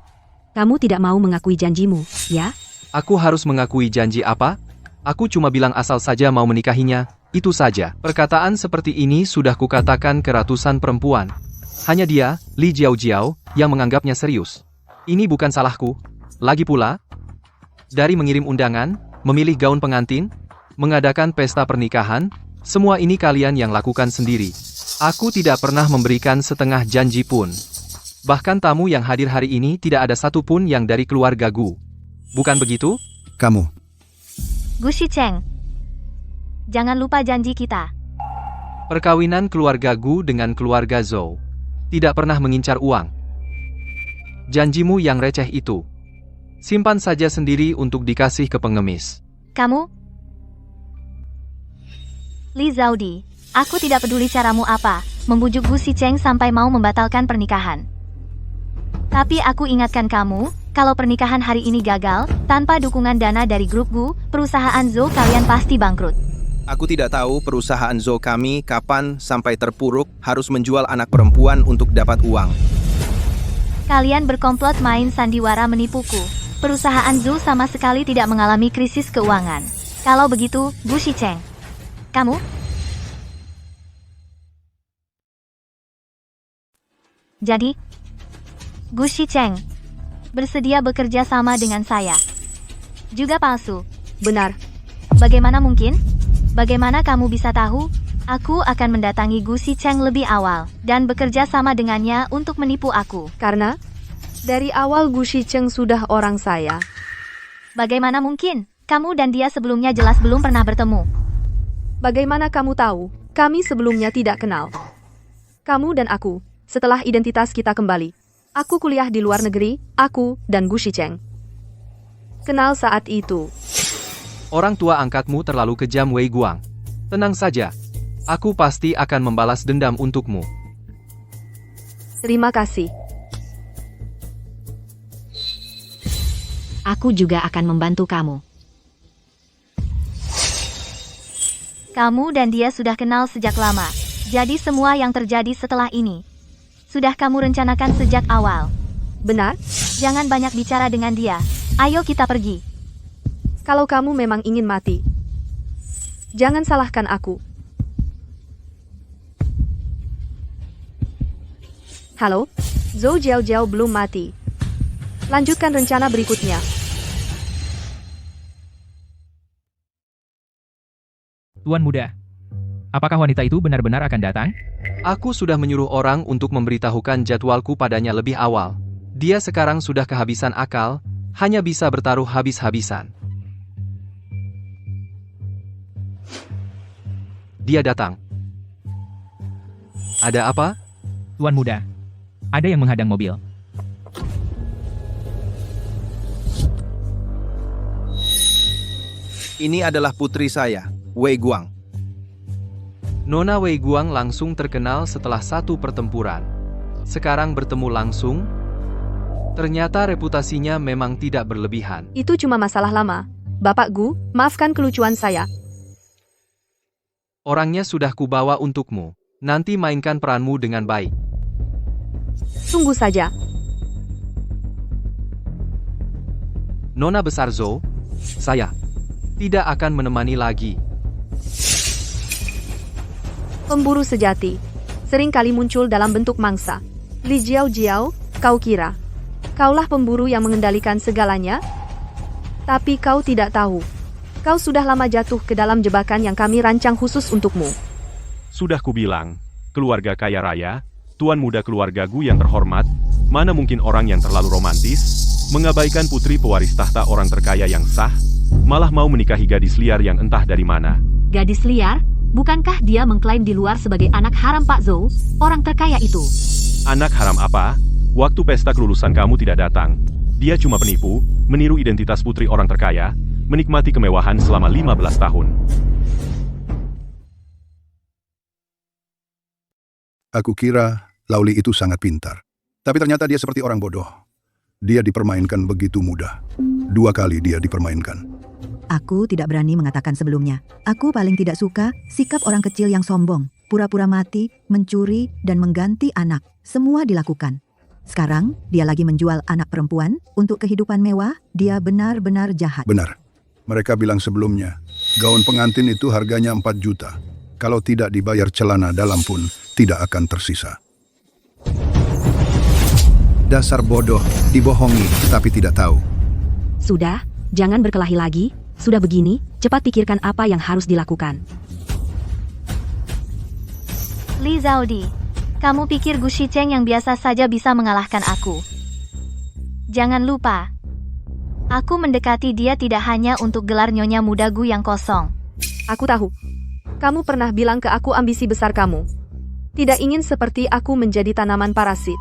Kamu tidak mau mengakui janjimu, ya? Aku harus mengakui janji apa? Aku cuma bilang asal saja mau menikahinya, itu saja. Perkataan seperti ini sudah kukatakan ke ratusan perempuan. Hanya dia, Li Jiao-Jiao, yang menganggapnya serius. Ini bukan salahku. Lagi pula, dari mengirim undangan, memilih gaun pengantin, mengadakan pesta pernikahan, semua ini kalian yang lakukan sendiri. Aku tidak pernah memberikan setengah janji pun. Bahkan tamu yang hadir hari ini tidak ada satupun yang dari keluarga Gu. Bukan begitu? Kamu. Gu Shicheng. Jangan lupa janji kita. Perkawinan keluarga Gu dengan keluarga Zhou tidak pernah mengincar uang. Janjimu yang receh itu, simpan saja sendiri untuk dikasih ke pengemis. Kamu? Li Zaudi, aku tidak peduli caramu apa, membujuk Gu Shicheng sampai mau membatalkan pernikahan. Tapi aku ingatkan kamu, kalau pernikahan hari ini gagal, tanpa dukungan dana dari grup Gu, perusahaan Zhou kalian pasti bangkrut. Aku tidak tahu perusahaan Zhou kami kapan sampai terpuruk harus menjual anak perempuan untuk dapat uang. Kalian berkomplot main sandiwara menipuku. Perusahaan Zhou sama sekali tidak mengalami krisis keuangan. Kalau begitu, Gu Shicheng, kamu? Jadi, Gu Shicheng bersedia bekerja sama dengan saya. Juga palsu. Benar. Bagaimana mungkin? Bagaimana kamu bisa tahu? Aku akan mendatangi Gu Shicheng lebih awal dan bekerja sama dengannya untuk menipu aku. Karena dari awal Gu Shicheng sudah orang saya. Bagaimana mungkin? Kamu dan dia sebelumnya jelas belum pernah bertemu. Bagaimana kamu tahu? Kami sebelumnya tidak kenal. Kamu dan aku, setelah identitas kita kembali. Aku kuliah di luar negeri, aku dan Gu Shicheng kenal saat itu. Orang tua angkatmu terlalu kejam, Wei Guang. Tenang saja. Aku pasti akan membalas dendam untukmu. Terima kasih. Aku juga akan membantu kamu. Kamu dan dia sudah kenal sejak lama. Jadi semua yang terjadi setelah ini sudah kamu rencanakan sejak awal. Benar? Jangan banyak bicara dengan dia. Ayo kita pergi. Kalau kamu memang ingin mati, jangan salahkan aku. Halo, Zhou Jiao-Jiao belum mati. Lanjutkan rencana berikutnya. Tuan muda, apakah wanita itu benar-benar akan datang? Aku sudah menyuruh orang untuk memberitahukan jadwalku padanya lebih awal. Dia sekarang sudah kehabisan akal, hanya bisa bertaruh habis-habisan. Dia datang. Ada apa? Tuan muda, ada yang menghadang mobil. Ini adalah putri saya, Wei Guang. Nona Wei Guang langsung terkenal setelah satu pertempuran. Sekarang bertemu langsung, ternyata reputasinya memang tidak berlebihan. Itu cuma masalah lama. Bapak Gu, maafkan kelucuan saya. Orangnya sudah kubawa untukmu. Nanti mainkan peranmu dengan baik. Tunggu saja. Nona besar Zhou, saya tidak akan menemani lagi. Pemburu sejati sering kali muncul dalam bentuk mangsa. Li Jiao, kau kira kaulah pemburu yang mengendalikan segalanya? Tapi kau tidak tahu. Kau sudah lama jatuh ke dalam jebakan yang kami rancang khusus untukmu. Sudah kubilang, keluarga kaya raya, tuan muda keluarga Gu yang terhormat, mana mungkin orang yang terlalu romantis, mengabaikan putri pewaris tahta orang terkaya yang sah, malah mau menikahi gadis liar yang entah dari mana. Gadis liar? Bukankah dia mengklaim di luar sebagai anak haram Pak Zhou, orang terkaya itu? Anak haram apa? Waktu pesta kelulusan kamu tidak datang. Dia cuma penipu, meniru identitas putri orang terkaya, menikmati kemewahan selama 15 tahun. Aku kira Lauli itu sangat pintar. Tapi ternyata dia seperti orang bodoh. Dia dipermainkan begitu mudah. 2 kali dia dipermainkan. Aku tidak berani mengatakan sebelumnya. Aku paling tidak suka sikap orang kecil yang sombong, pura-pura mati, mencuri, dan mengganti anak. Semua dilakukan. Sekarang, dia lagi menjual anak perempuan untuk kehidupan mewah. Dia benar-benar jahat. Benar. Mereka bilang sebelumnya, gaun pengantin itu harganya 4 juta. Kalau tidak dibayar celana dalam pun, tidak akan tersisa. Dasar bodoh, dibohongi, tapi tidak tahu. Sudah, jangan berkelahi lagi. Sudah begini, cepat pikirkan apa yang harus dilakukan. Li Zaudi, kamu pikir Gu Shicheng yang biasa saja bisa mengalahkan aku? Jangan lupa, aku mendekati dia tidak hanya untuk gelar nyonya muda Gu yang kosong. Aku tahu. Kamu pernah bilang ke aku ambisi besar kamu. Tidak ingin seperti aku menjadi tanaman parasit.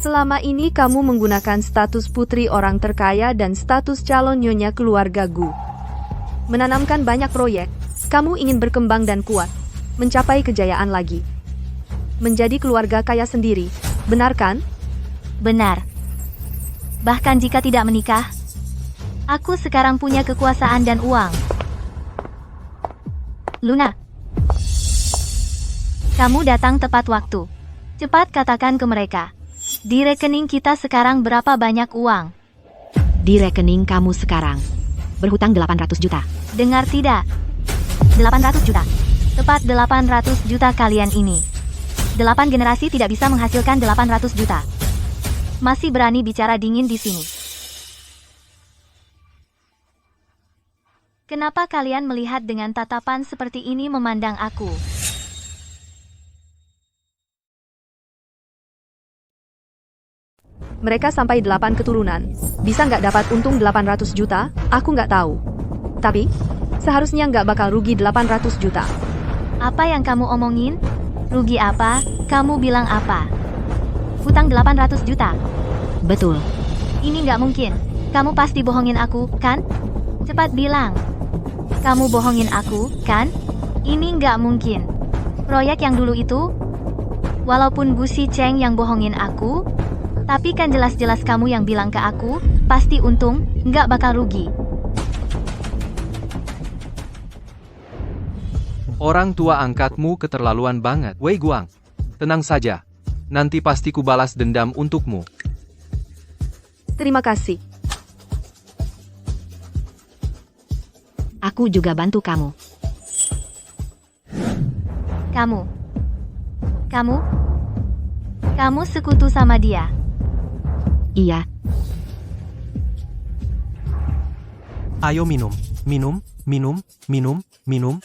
Selama ini kamu menggunakan status putri orang terkaya dan status calon nyonya keluarga Gu. Menanamkan banyak proyek, kamu ingin berkembang dan kuat, mencapai kejayaan lagi. Menjadi keluarga kaya sendiri, benar kan? Benar. Bahkan jika tidak menikah, aku sekarang punya kekuasaan dan uang. Luna, kamu datang tepat waktu. Cepat katakan ke mereka. Di rekening kita sekarang berapa banyak uang? Di rekening kamu sekarang berhutang 800 juta. Dengar tidak? 800 juta. Tepat 800 juta kalian ini. 8 generasi tidak bisa menghasilkan 800 juta. Masih berani bicara dingin di sini. Kenapa kalian melihat dengan tatapan seperti ini memandang aku? Mereka sampai 8 keturunan. Bisa nggak dapat untung 800 juta? Aku nggak tahu. Tapi, seharusnya nggak bakal rugi 800 juta. Apa yang kamu omongin? Rugi apa? Kamu bilang apa? Hutang 800 juta? Betul. Ini nggak mungkin. Kamu pasti bohongin aku, kan? Cepat bilang. Kamu bohongin aku, kan? Ini nggak mungkin. Proyek yang dulu itu? Walaupun Gu Shicheng yang bohongin aku, tapi kan jelas-jelas kamu yang bilang ke aku, pasti untung, nggak bakal rugi. Orang tua angkatmu keterlaluan banget. Wei Guang, tenang saja. Nanti pasti ku balas dendam untukmu. Terima kasih. Aku juga bantu kamu. Kamu sekutu sama dia. Iya. Ayo minum, minum, minum, minum, minum.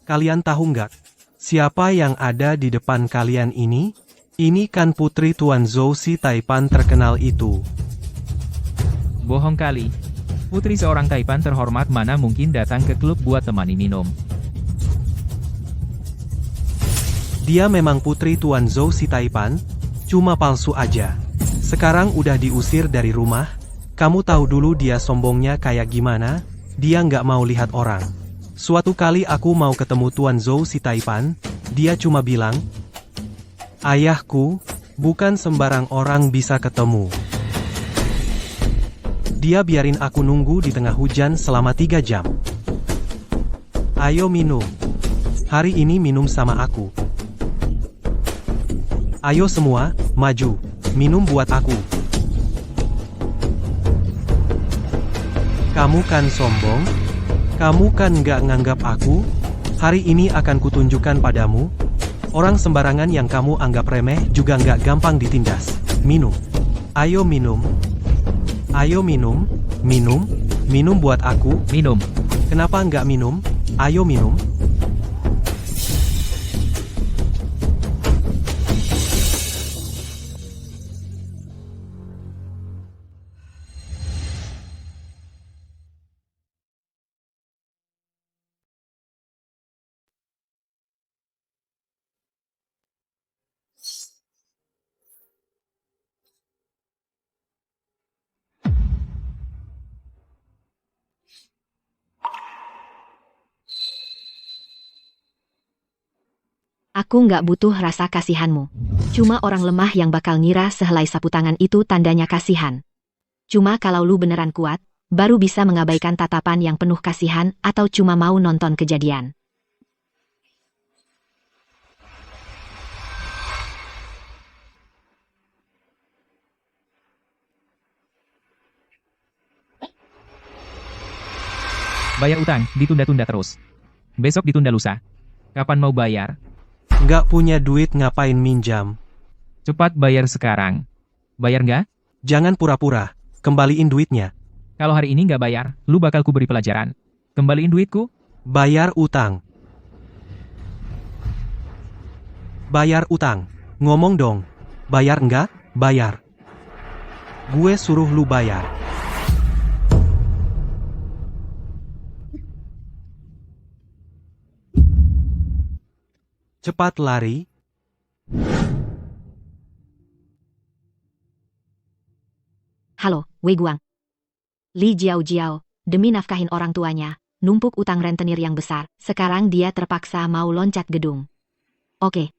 Kalian tahu nggak, siapa yang ada di depan kalian ini? Ini kan putri Tuan Zhou si Taipan terkenal itu. Bohong kali. Putri seorang Taipan terhormat mana mungkin datang ke klub buat temani minum. Dia memang putri Tuan Zhou si Taipan, cuma palsu aja. Sekarang udah diusir dari rumah. Kamu tahu dulu dia sombongnya kayak gimana? Dia nggak mau lihat orang. Suatu kali aku mau ketemu Tuan Zhou si Taipan, dia cuma bilang, "Ayahku, bukan sembarang orang bisa ketemu." Dia biarin aku nunggu di tengah hujan selama 3 jam. Ayo minum. Hari ini minum sama aku. Ayo semua, maju. Minum buat aku. Kamu kan sombong? Kamu kan nggak nganggap aku? Hari ini akan kutunjukkan padamu. Orang sembarangan yang kamu anggap remeh juga nggak gampang ditindas. Minum. Ayo minum. Ayo minum. Minum. Minum buat aku. Minum. Kenapa nggak minum? Ayo minum. Aku nggak butuh rasa kasihanmu. Cuma orang lemah yang bakal ngira sehelai sapu tangan itu tandanya kasihan. Cuma kalau lu beneran kuat, baru bisa mengabaikan tatapan yang penuh kasihan atau cuma mau nonton kejadian. Bayar utang, ditunda-tunda terus. Besok ditunda lusa. Kapan mau bayar? Nggak punya duit ngapain minjam? Cepat bayar sekarang. Bayar nggak? Jangan pura-pura. Kembaliin duitnya. Kalau hari ini nggak bayar, lu bakal kuberi pelajaran. Kembaliin duitku. Bayar utang. Bayar utang. Ngomong dong. Bayar nggak? Bayar. Gue suruh lu bayar. Cepat lari. Halo, Wei Guang. Li Jiao, demi nafkahin orang tuanya, numpuk utang rentenir yang besar, sekarang dia terpaksa mau loncat gedung. Oke.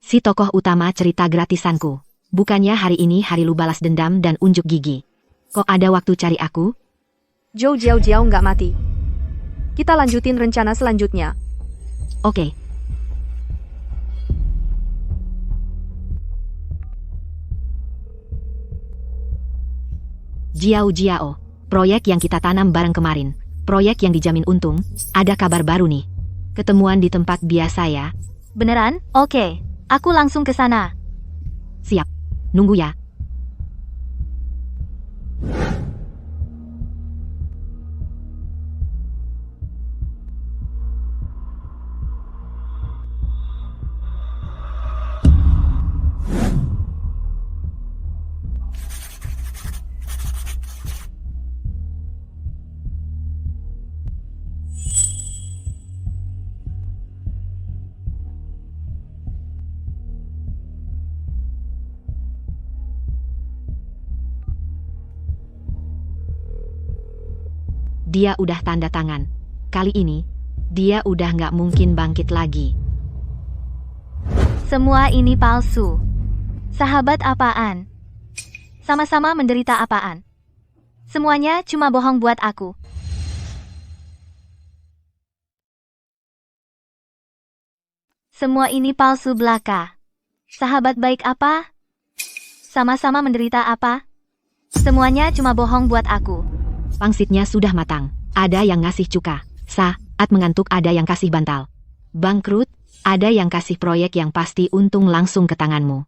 Si tokoh utama cerita gratisanku. Bukannya hari ini hari lu balas dendam dan unjuk gigi. Kok ada waktu cari aku? Zhou Jiao nggak mati. Kita lanjutin rencana selanjutnya. Oke. Jiao, proyek yang kita tanam bareng kemarin. Proyek yang dijamin untung, ada kabar baru nih. Ketemuan di tempat biasa ya. Beneran? Oke. Aku langsung ke sana. Siap. Nunggu ya. Dia udah tanda tangan. Kali ini, dia udah nggak mungkin bangkit lagi. Semua ini palsu. Sahabat apaan? Sama-sama menderita apaan? Semuanya cuma bohong buat aku. Semua ini palsu belaka. Sahabat baik apa? Sama-sama menderita apa? Semuanya cuma bohong buat aku. Pangsitnya sudah matang. Ada yang ngasih cuka. Saat mengantuk ada yang kasih bantal. Bangkrut, ada yang kasih proyek yang pasti untung langsung ke tanganmu.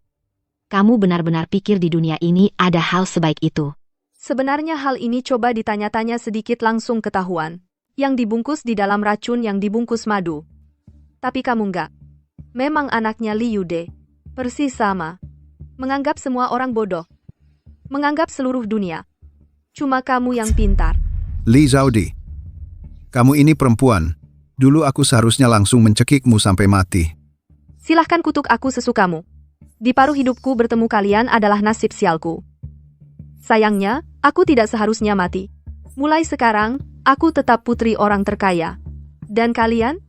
Kamu benar-benar pikir di dunia ini ada hal sebaik itu? Sebenarnya hal ini coba ditanya-tanya sedikit langsung ketahuan. Yang dibungkus di dalam racun yang dibungkus madu. Tapi kamu enggak. Memang anaknya Li Yude. Persis sama. Menganggap semua orang bodoh. Menganggap seluruh dunia. Cuma kamu yang pintar. Li Zaudi, kamu ini perempuan. Dulu aku seharusnya langsung mencekikmu sampai mati. Silahkan kutuk aku sesukamu. Di paruh hidupku bertemu kalian adalah nasib sialku. Sayangnya, aku tidak seharusnya mati. Mulai sekarang, aku tetap putri orang terkaya. Dan kalian?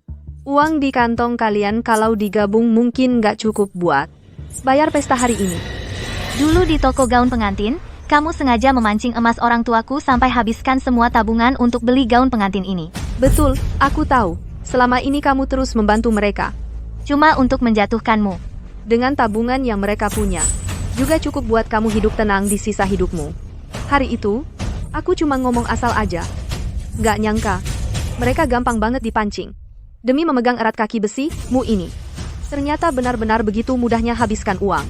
Uang di kantong kalian kalau digabung mungkin nggak cukup buat bayar pesta hari ini. Dulu di toko gaun pengantin, kamu sengaja memancing emas orang tuaku sampai habiskan semua tabungan untuk beli gaun pengantin ini. Betul, aku tahu. Selama ini kamu terus membantu mereka. Cuma untuk menjatuhkanmu. Dengan tabungan yang mereka punya, juga cukup buat kamu hidup tenang di sisa hidupmu. Hari itu, aku cuma ngomong asal aja. Gak nyangka, mereka gampang banget dipancing. Demi memegang erat kaki besi-mu ini. Ternyata benar-benar begitu mudahnya habiskan uang.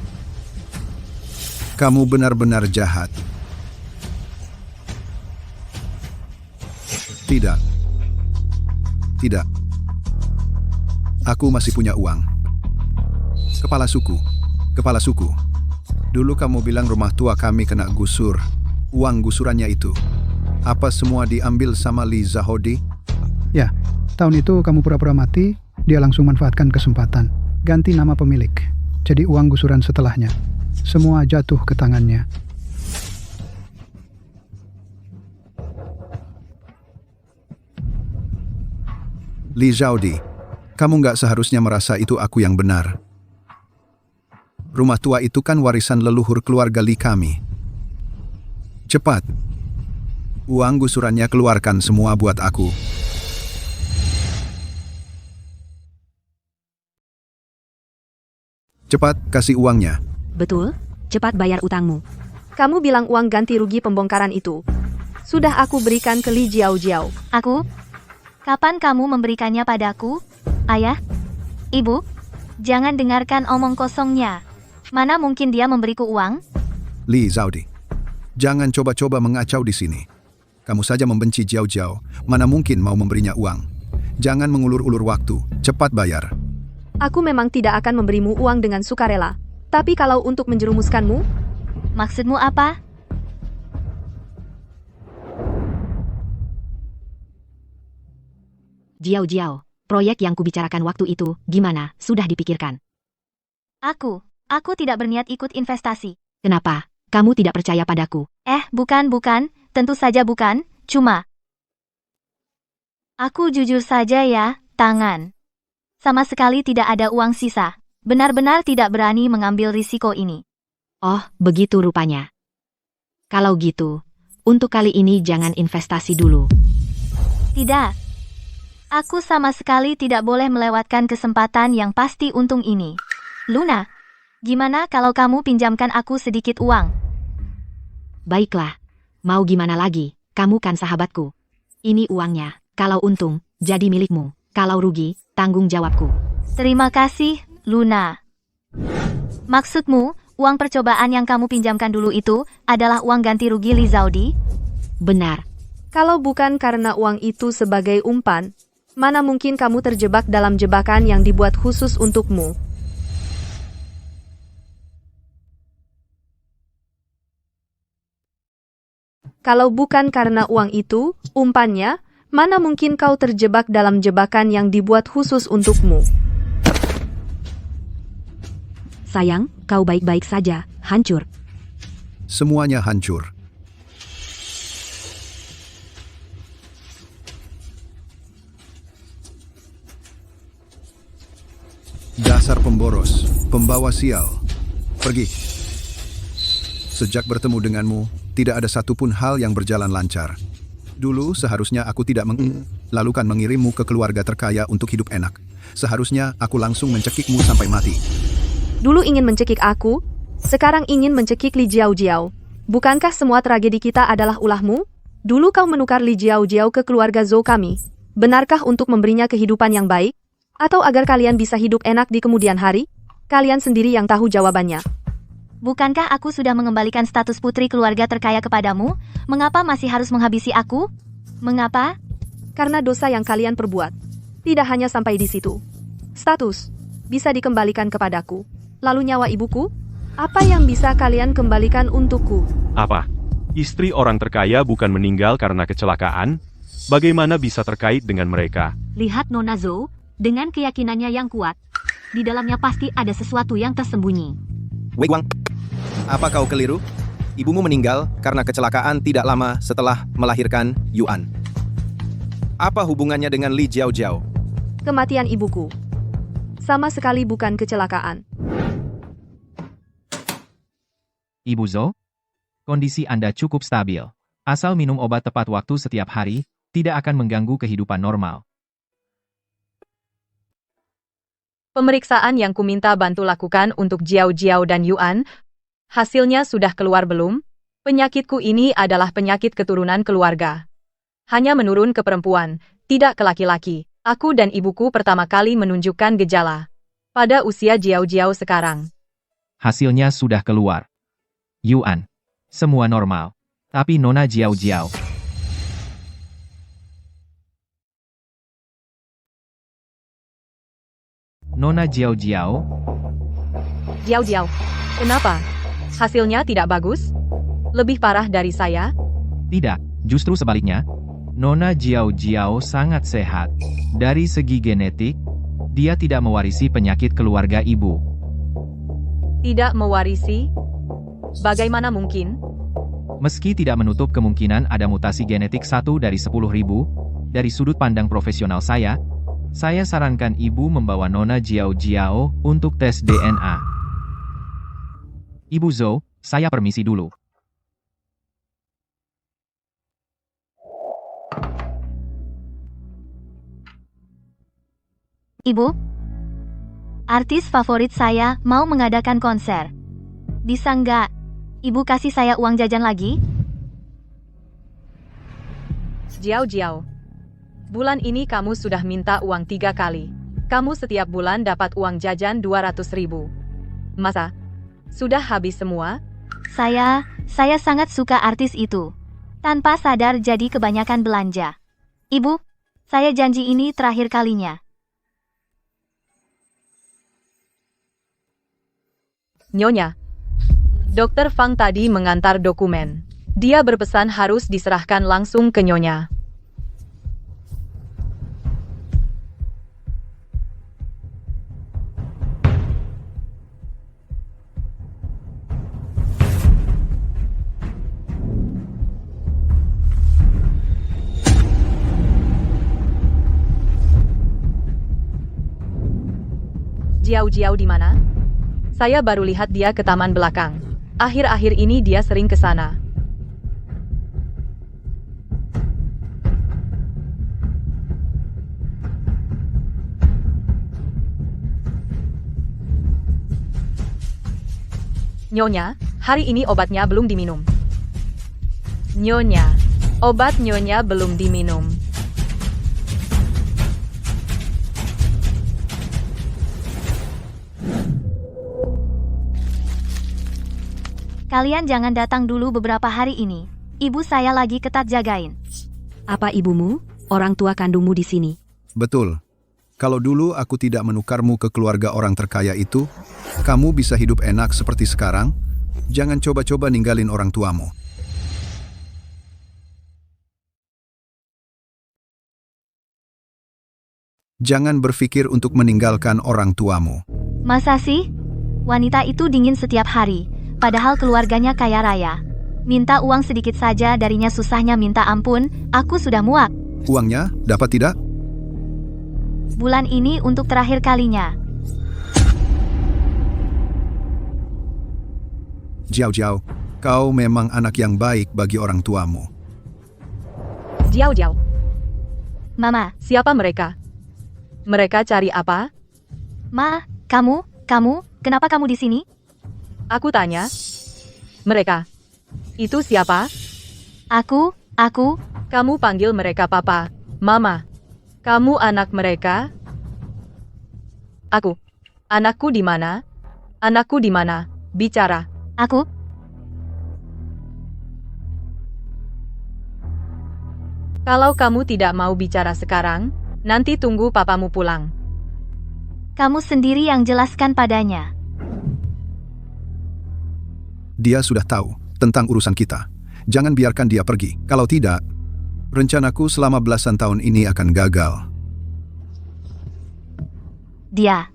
Kamu benar-benar jahat. Tidak. Tidak. Aku masih punya uang. Kepala suku. Kepala suku. Dulu kamu bilang rumah tua kami kena gusur. Uang gusurannya itu. Apa semua diambil sama Lee Zahodi? Ya, tahun itu kamu pura-pura mati, dia langsung manfaatkan kesempatan. Ganti nama pemilik. Jadi uang gusuran setelahnya. Semua jatuh ke tangannya. Lee Zahodi, kamu nggak seharusnya merasa itu aku yang benar. Rumah tua itu kan warisan leluhur keluarga Lee kami. Cepat. Uang gusurannya keluarkan semua buat aku. Cepat, kasih uangnya. Betul, cepat bayar utangmu. Kamu bilang uang ganti rugi pembongkaran itu. Sudah aku berikan ke Li Jiao. Aku? Kapan kamu memberikannya padaku? Ayah? Ibu? Jangan dengarkan omong kosongnya. Mana mungkin dia memberiku uang? Lee Zahodi, jangan coba-coba mengacau di sini. Kamu saja membenci Jiao. Mana mungkin mau memberinya uang. Jangan mengulur-ulur waktu, cepat bayar. Aku memang tidak akan memberimu uang dengan sukarela. Tapi kalau untuk menjerumuskanmu? Maksudmu apa? Jiao, proyek yang kubicarakan waktu itu, gimana? Sudah dipikirkan? Aku tidak berniat ikut investasi. Kenapa? Kamu tidak percaya padaku? Bukan. Tentu saja bukan, cuma. Aku jujur saja ya, tangan. Sama sekali tidak ada uang sisa. Benar-benar tidak berani mengambil risiko ini. Oh, begitu rupanya. Kalau gitu, untuk kali ini jangan investasi dulu. Tidak. Aku sama sekali tidak boleh melewatkan kesempatan yang pasti untung ini. Luna, gimana kalau kamu pinjamkan aku sedikit uang? Baiklah. Mau gimana lagi? Kamu kan sahabatku. Ini uangnya. Kalau untung, jadi milikmu. Kalau rugi, tanggung jawabku. Terima kasih, Luna. Maksudmu, uang percobaan yang kamu pinjamkan dulu itu adalah uang ganti rugi Lee Zahodi? Benar. Kalau bukan karena uang itu sebagai umpan, mana mungkin kamu terjebak dalam jebakan yang dibuat khusus untukmu? Kalau bukan karena uang itu, umpannya, mana mungkin kau terjebak dalam jebakan yang dibuat khusus untukmu? Sayang, kau baik-baik saja. Hancur. Semuanya hancur. Dasar pemboros, pembawa sial. Pergi. Sejak bertemu denganmu, tidak ada satupun hal yang berjalan lancar. Dulu seharusnya aku tidak lalu kan mengirimmu ke keluarga terkaya untuk hidup enak. Seharusnya aku langsung mencekikmu sampai mati. Dulu ingin mencekik aku, sekarang ingin mencekik Li Jiao. Bukankah semua tragedi kita adalah ulahmu? Dulu kau menukar Li Jiao ke keluarga Zhou kami. Benarkah untuk memberinya kehidupan yang baik? Atau agar kalian bisa hidup enak di kemudian hari? Kalian sendiri yang tahu jawabannya. Bukankah aku sudah mengembalikan status putri keluarga terkaya kepadamu? Mengapa masih harus menghabisi aku? Mengapa? Karena dosa yang kalian perbuat. Tidak hanya sampai di situ. Status bisa dikembalikan kepadaku. Lalu nyawa ibuku? Apa yang bisa kalian kembalikan untukku? Apa? Istri orang terkaya bukan meninggal karena kecelakaan? Bagaimana bisa terkait dengan mereka? Lihat Nona Zhou, dengan keyakinannya yang kuat. Di dalamnya pasti ada sesuatu yang tersembunyi. Wei Guang, apa kau keliru? Ibumu meninggal karena kecelakaan tidak lama setelah melahirkan Yuan. Apa hubungannya dengan Li Jiao? Kematian ibuku. Sama sekali bukan kecelakaan. Ibu Zhou, kondisi Anda cukup stabil. Asal minum obat tepat waktu setiap hari, tidak akan mengganggu kehidupan normal. Pemeriksaan yang kuminta bantu lakukan untuk Jiao Jiao dan Yuan, hasilnya sudah keluar belum? Penyakitku ini adalah penyakit keturunan keluarga. Hanya menurun ke perempuan, tidak ke laki-laki. Aku dan ibuku pertama kali menunjukkan gejala. Pada usia Jiao Jiao sekarang. Hasilnya sudah keluar. Yuan, semua normal. Tapi Nona Jiao Jiao. Nona Jiao Jiao, Jiao Jiao, kenapa? Hasilnya tidak bagus? Lebih parah dari saya? Tidak, justru sebaliknya. Nona Jiao Jiao sangat sehat. Dari segi genetik, dia tidak mewarisi penyakit keluarga ibu. Tidak mewarisi? Bagaimana mungkin? Meski tidak menutup kemungkinan ada mutasi genetik 1 dari 10.000, dari sudut pandang profesional saya sarankan ibu membawa Nona Jiao Jiao untuk tes DNA. Ibu Zhou, saya permisi dulu. Ibu, artis favorit saya mau mengadakan konser. Bisa nggak? Ibu kasih saya uang jajan lagi? Jiao Jiao, bulan ini kamu sudah minta uang 3 kali. Kamu setiap bulan dapat uang jajan 200.000. Masa? Sudah habis semua? Saya sangat suka artis itu. Tanpa sadar jadi kebanyakan belanja. Ibu, saya janji ini terakhir kalinya. Nyonya, Dokter Fang tadi mengantar dokumen. Dia berpesan harus diserahkan langsung ke Nyonya. Jiao Jiao di mana? Saya baru lihat dia ke taman belakang. Akhir-akhir ini dia sering ke sana. Nyonya, hari ini obatnya belum diminum. Nyonya, obat Nyonya belum diminum. Kalian jangan datang dulu beberapa hari ini. Ibu saya lagi ketat jagain. Apa ibumu, orang tua kandungmu di sini? Betul. Kalau dulu aku tidak menukarmu ke keluarga orang terkaya itu, kamu bisa hidup enak seperti sekarang. Jangan coba-coba ninggalin orang tuamu. Jangan berpikir untuk meninggalkan orang tuamu. Masa sih? Wanita itu dingin setiap hari. Padahal keluarganya kaya raya. Minta uang sedikit saja darinya susahnya minta ampun, aku sudah muak. Uangnya dapat tidak? Bulan ini untuk terakhir kalinya. Jiao Jiao, kau memang anak yang baik bagi orang tuamu. Jiao Jiao. Mama. Siapa mereka? Mereka cari apa? Ma, kamu, kenapa kamu di sini? Aku tanya. Mereka. Itu siapa? Aku. Kamu panggil mereka papa, mama. Kamu anak mereka? Aku. Anakku di mana? Anakku di mana? Bicara. Aku. Kalau kamu tidak mau bicara sekarang, nanti tunggu papamu pulang. Kamu sendiri yang jelaskan padanya. Dia sudah tahu tentang urusan kita. Jangan biarkan dia pergi. Kalau tidak, rencanaku selama belasan tahun ini akan gagal. Dia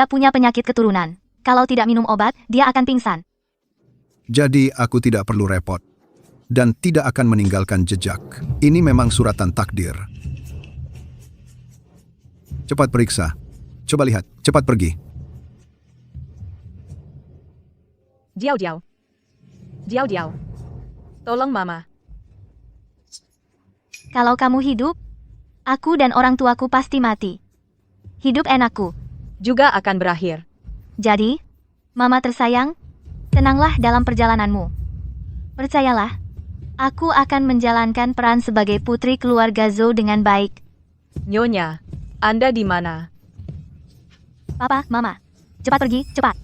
punya penyakit keturunan. Kalau tidak minum obat, dia akan pingsan. Jadi aku tidak perlu repot. Dan tidak akan meninggalkan jejak. Ini memang suratan takdir. Cepat periksa. Coba lihat, cepat pergi. Jiao Jiao. Jiao Jiao. Tolong Mama. Kalau kamu hidup, aku dan orang tuaku pasti mati. Hidup enakku juga akan berakhir. Jadi, Mama tersayang, tenanglah dalam perjalananmu. Percayalah, aku akan menjalankan peran sebagai putri keluarga Zhou dengan baik. Nyonya, Anda di mana? Papa, Mama, cepat pergi, cepat.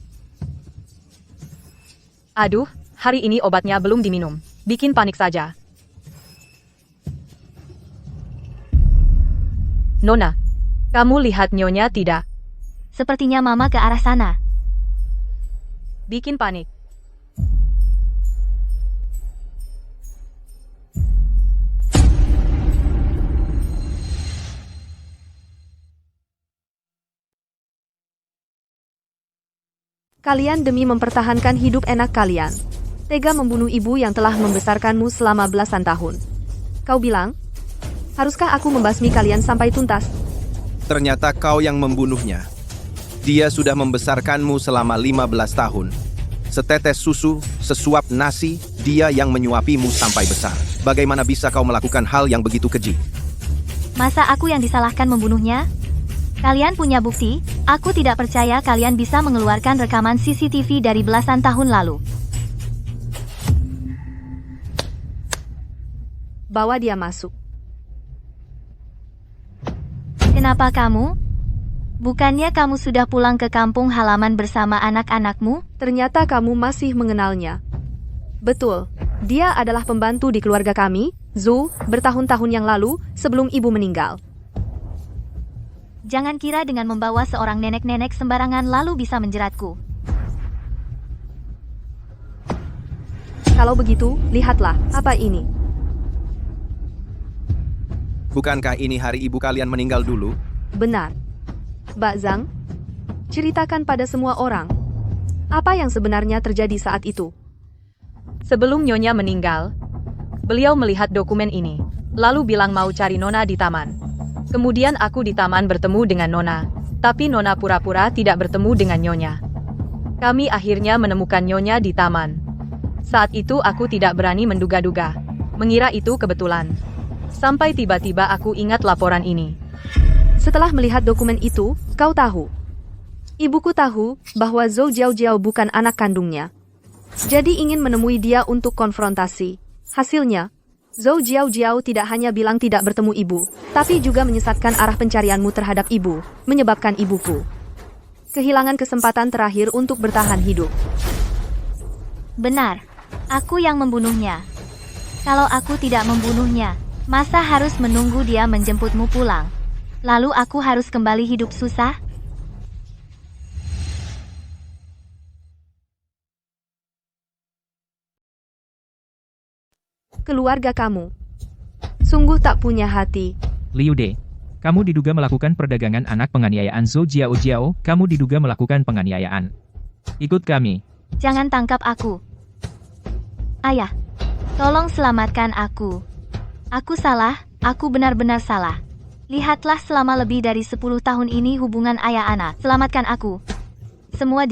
Aduh, hari ini obatnya belum diminum. Bikin panik saja. Nona, kamu lihat Nyonya tidak? Sepertinya Mama ke arah sana. Bikin panik. Kalian demi mempertahankan hidup enak kalian, tega membunuh ibu yang telah membesarkanmu selama belasan tahun. Kau bilang, haruskah aku membasmi kalian sampai tuntas? Ternyata kau yang membunuhnya. Dia sudah membesarkanmu selama 15 tahun. Setetes susu, sesuap nasi, dia yang menyuapimu sampai besar. Bagaimana bisa kau melakukan hal yang begitu keji? Masa aku yang disalahkan membunuhnya? Kalian punya bukti? Aku tidak percaya kalian bisa mengeluarkan rekaman CCTV dari belasan tahun lalu. Bawa dia masuk. Kenapa kamu? Bukannya kamu sudah pulang ke kampung halaman bersama anak-anakmu? Ternyata kamu masih mengenalnya. Betul, dia adalah pembantu di keluarga kami, Zhou, bertahun-tahun yang lalu, sebelum ibu meninggal. Jangan kira dengan membawa seorang nenek-nenek sembarangan lalu bisa menjeratku. Kalau begitu, lihatlah, apa ini? Bukankah ini hari ibu kalian meninggal dulu? Benar. Mbak Zhang, ceritakan pada semua orang, apa yang sebenarnya terjadi saat itu? Sebelum Nyonya meninggal, beliau melihat dokumen ini, lalu bilang mau cari Nona di taman. Kemudian aku di taman bertemu dengan Nona, tapi Nona pura-pura tidak bertemu dengan Nyonya. Kami akhirnya menemukan Nyonya di taman. Saat itu aku tidak berani menduga-duga, mengira itu kebetulan. Sampai tiba-tiba aku ingat laporan ini. Setelah melihat dokumen itu, kau tahu. Ibuku tahu bahwa Zhou Jiao bukan anak kandungnya. Jadi ingin menemui dia untuk konfrontasi. Hasilnya, Zhou Jiao tidak hanya bilang tidak bertemu ibu, tapi juga menyesatkan arah pencarianmu terhadap ibu, menyebabkan ibuku kehilangan kesempatan terakhir untuk bertahan hidup. Benar, aku yang membunuhnya. Kalau aku tidak membunuhnya, masa harus menunggu dia menjemputmu pulang? Lalu aku harus kembali hidup susah? Keluarga kamu sungguh tak punya hati. Liu De, kamu diduga melakukan perdagangan anak penganiayaan Zhou Jiao, kamu diduga melakukan penganiayaan. Ikut kami. Jangan tangkap aku. Ayah, tolong selamatkan aku. Aku salah, aku benar-benar salah. Lihatlah selama lebih dari 10 tahun ini hubungan ayah anak. Selamatkan aku. Semua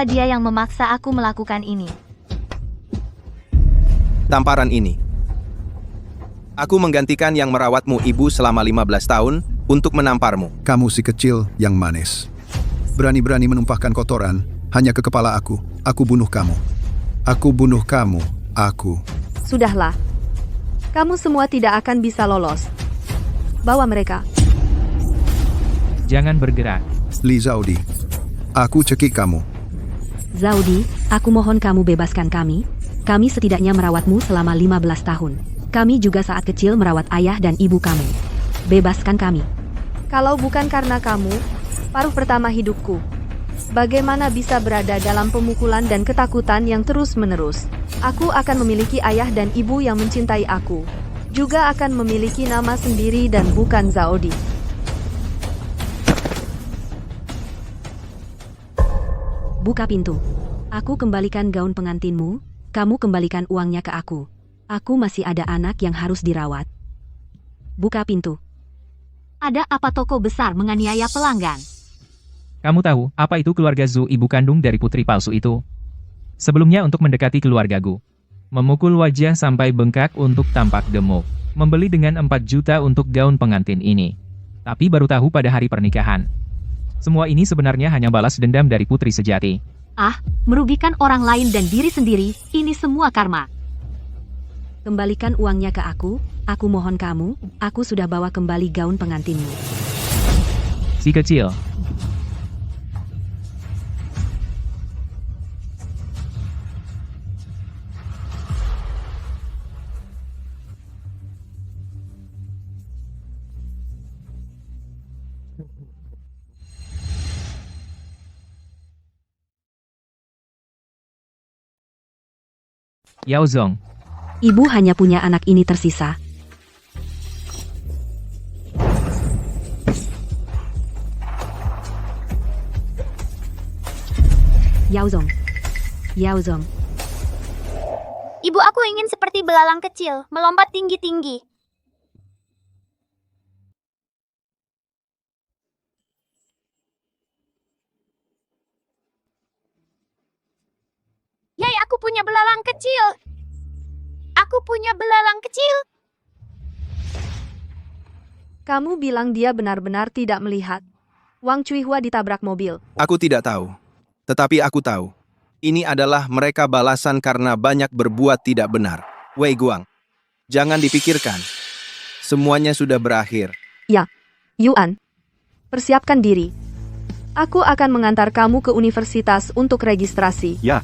dia yang memaksa aku melakukan ini. Tamparan ini. Aku menggantikan yang merawatmu ibu selama 15 tahun untuk menamparmu. Kamu si kecil yang manis. Berani-berani menumpahkan kotoran hanya ke kepala aku. Aku bunuh kamu. Aku bunuh kamu. Aku. Sudahlah. Kamu semua tidak akan bisa lolos. Bawa mereka. Jangan bergerak. Li Zaudi. Aku cekik kamu. Zaudi, aku mohon kamu bebaskan kami. Kami setidaknya merawatmu selama 15 tahun. Kami juga saat kecil merawat ayah dan ibu kamu. Bebaskan kami. Kalau bukan karena kamu, paruh pertama hidupku, bagaimana bisa berada dalam pemukulan dan ketakutan yang terus-menerus? Aku akan memiliki ayah dan ibu yang mencintai aku. Juga akan memiliki nama sendiri dan bukan Zaudi. Buka pintu. Aku kembalikan gaun pengantinmu. Kamu kembalikan uangnya ke aku. Aku masih ada anak yang harus dirawat. Buka pintu. Ada apa toko besar menganiaya pelanggan? Kamu tahu, apa itu keluarga Zhou, ibu kandung dari putri palsu itu? Sebelumnya untuk mendekati keluarga Gu, memukul wajah sampai bengkak untuk tampak gemuk, membeli dengan 4 juta untuk gaun pengantin ini. Tapi baru tahu pada hari pernikahan. Semua ini sebenarnya hanya balas dendam dari putri sejati. Ah, merugikan orang lain dan diri sendiri, ini semua karma. Kembalikan uangnya ke aku mohon kamu, aku sudah bawa kembali gaun pengantinmu. Si kecil. Yao Zong. Ibu hanya punya anak ini tersisa. Yao Zong. Yao Zong. Ibu, aku ingin seperti belalang kecil, melompat tinggi-tinggi. Yay, aku punya belalang kecil. Aku punya belalang kecil. Kamu bilang dia benar-benar tidak melihat. Wang Cuihua ditabrak mobil. Aku tidak tahu. Tetapi aku tahu. Ini adalah mereka balasan karena banyak berbuat tidak benar. Wei Guang, jangan dipikirkan. Semuanya sudah berakhir. Ya, Yuan. Persiapkan diri. Aku akan mengantar kamu ke universitas untuk registrasi. Ya,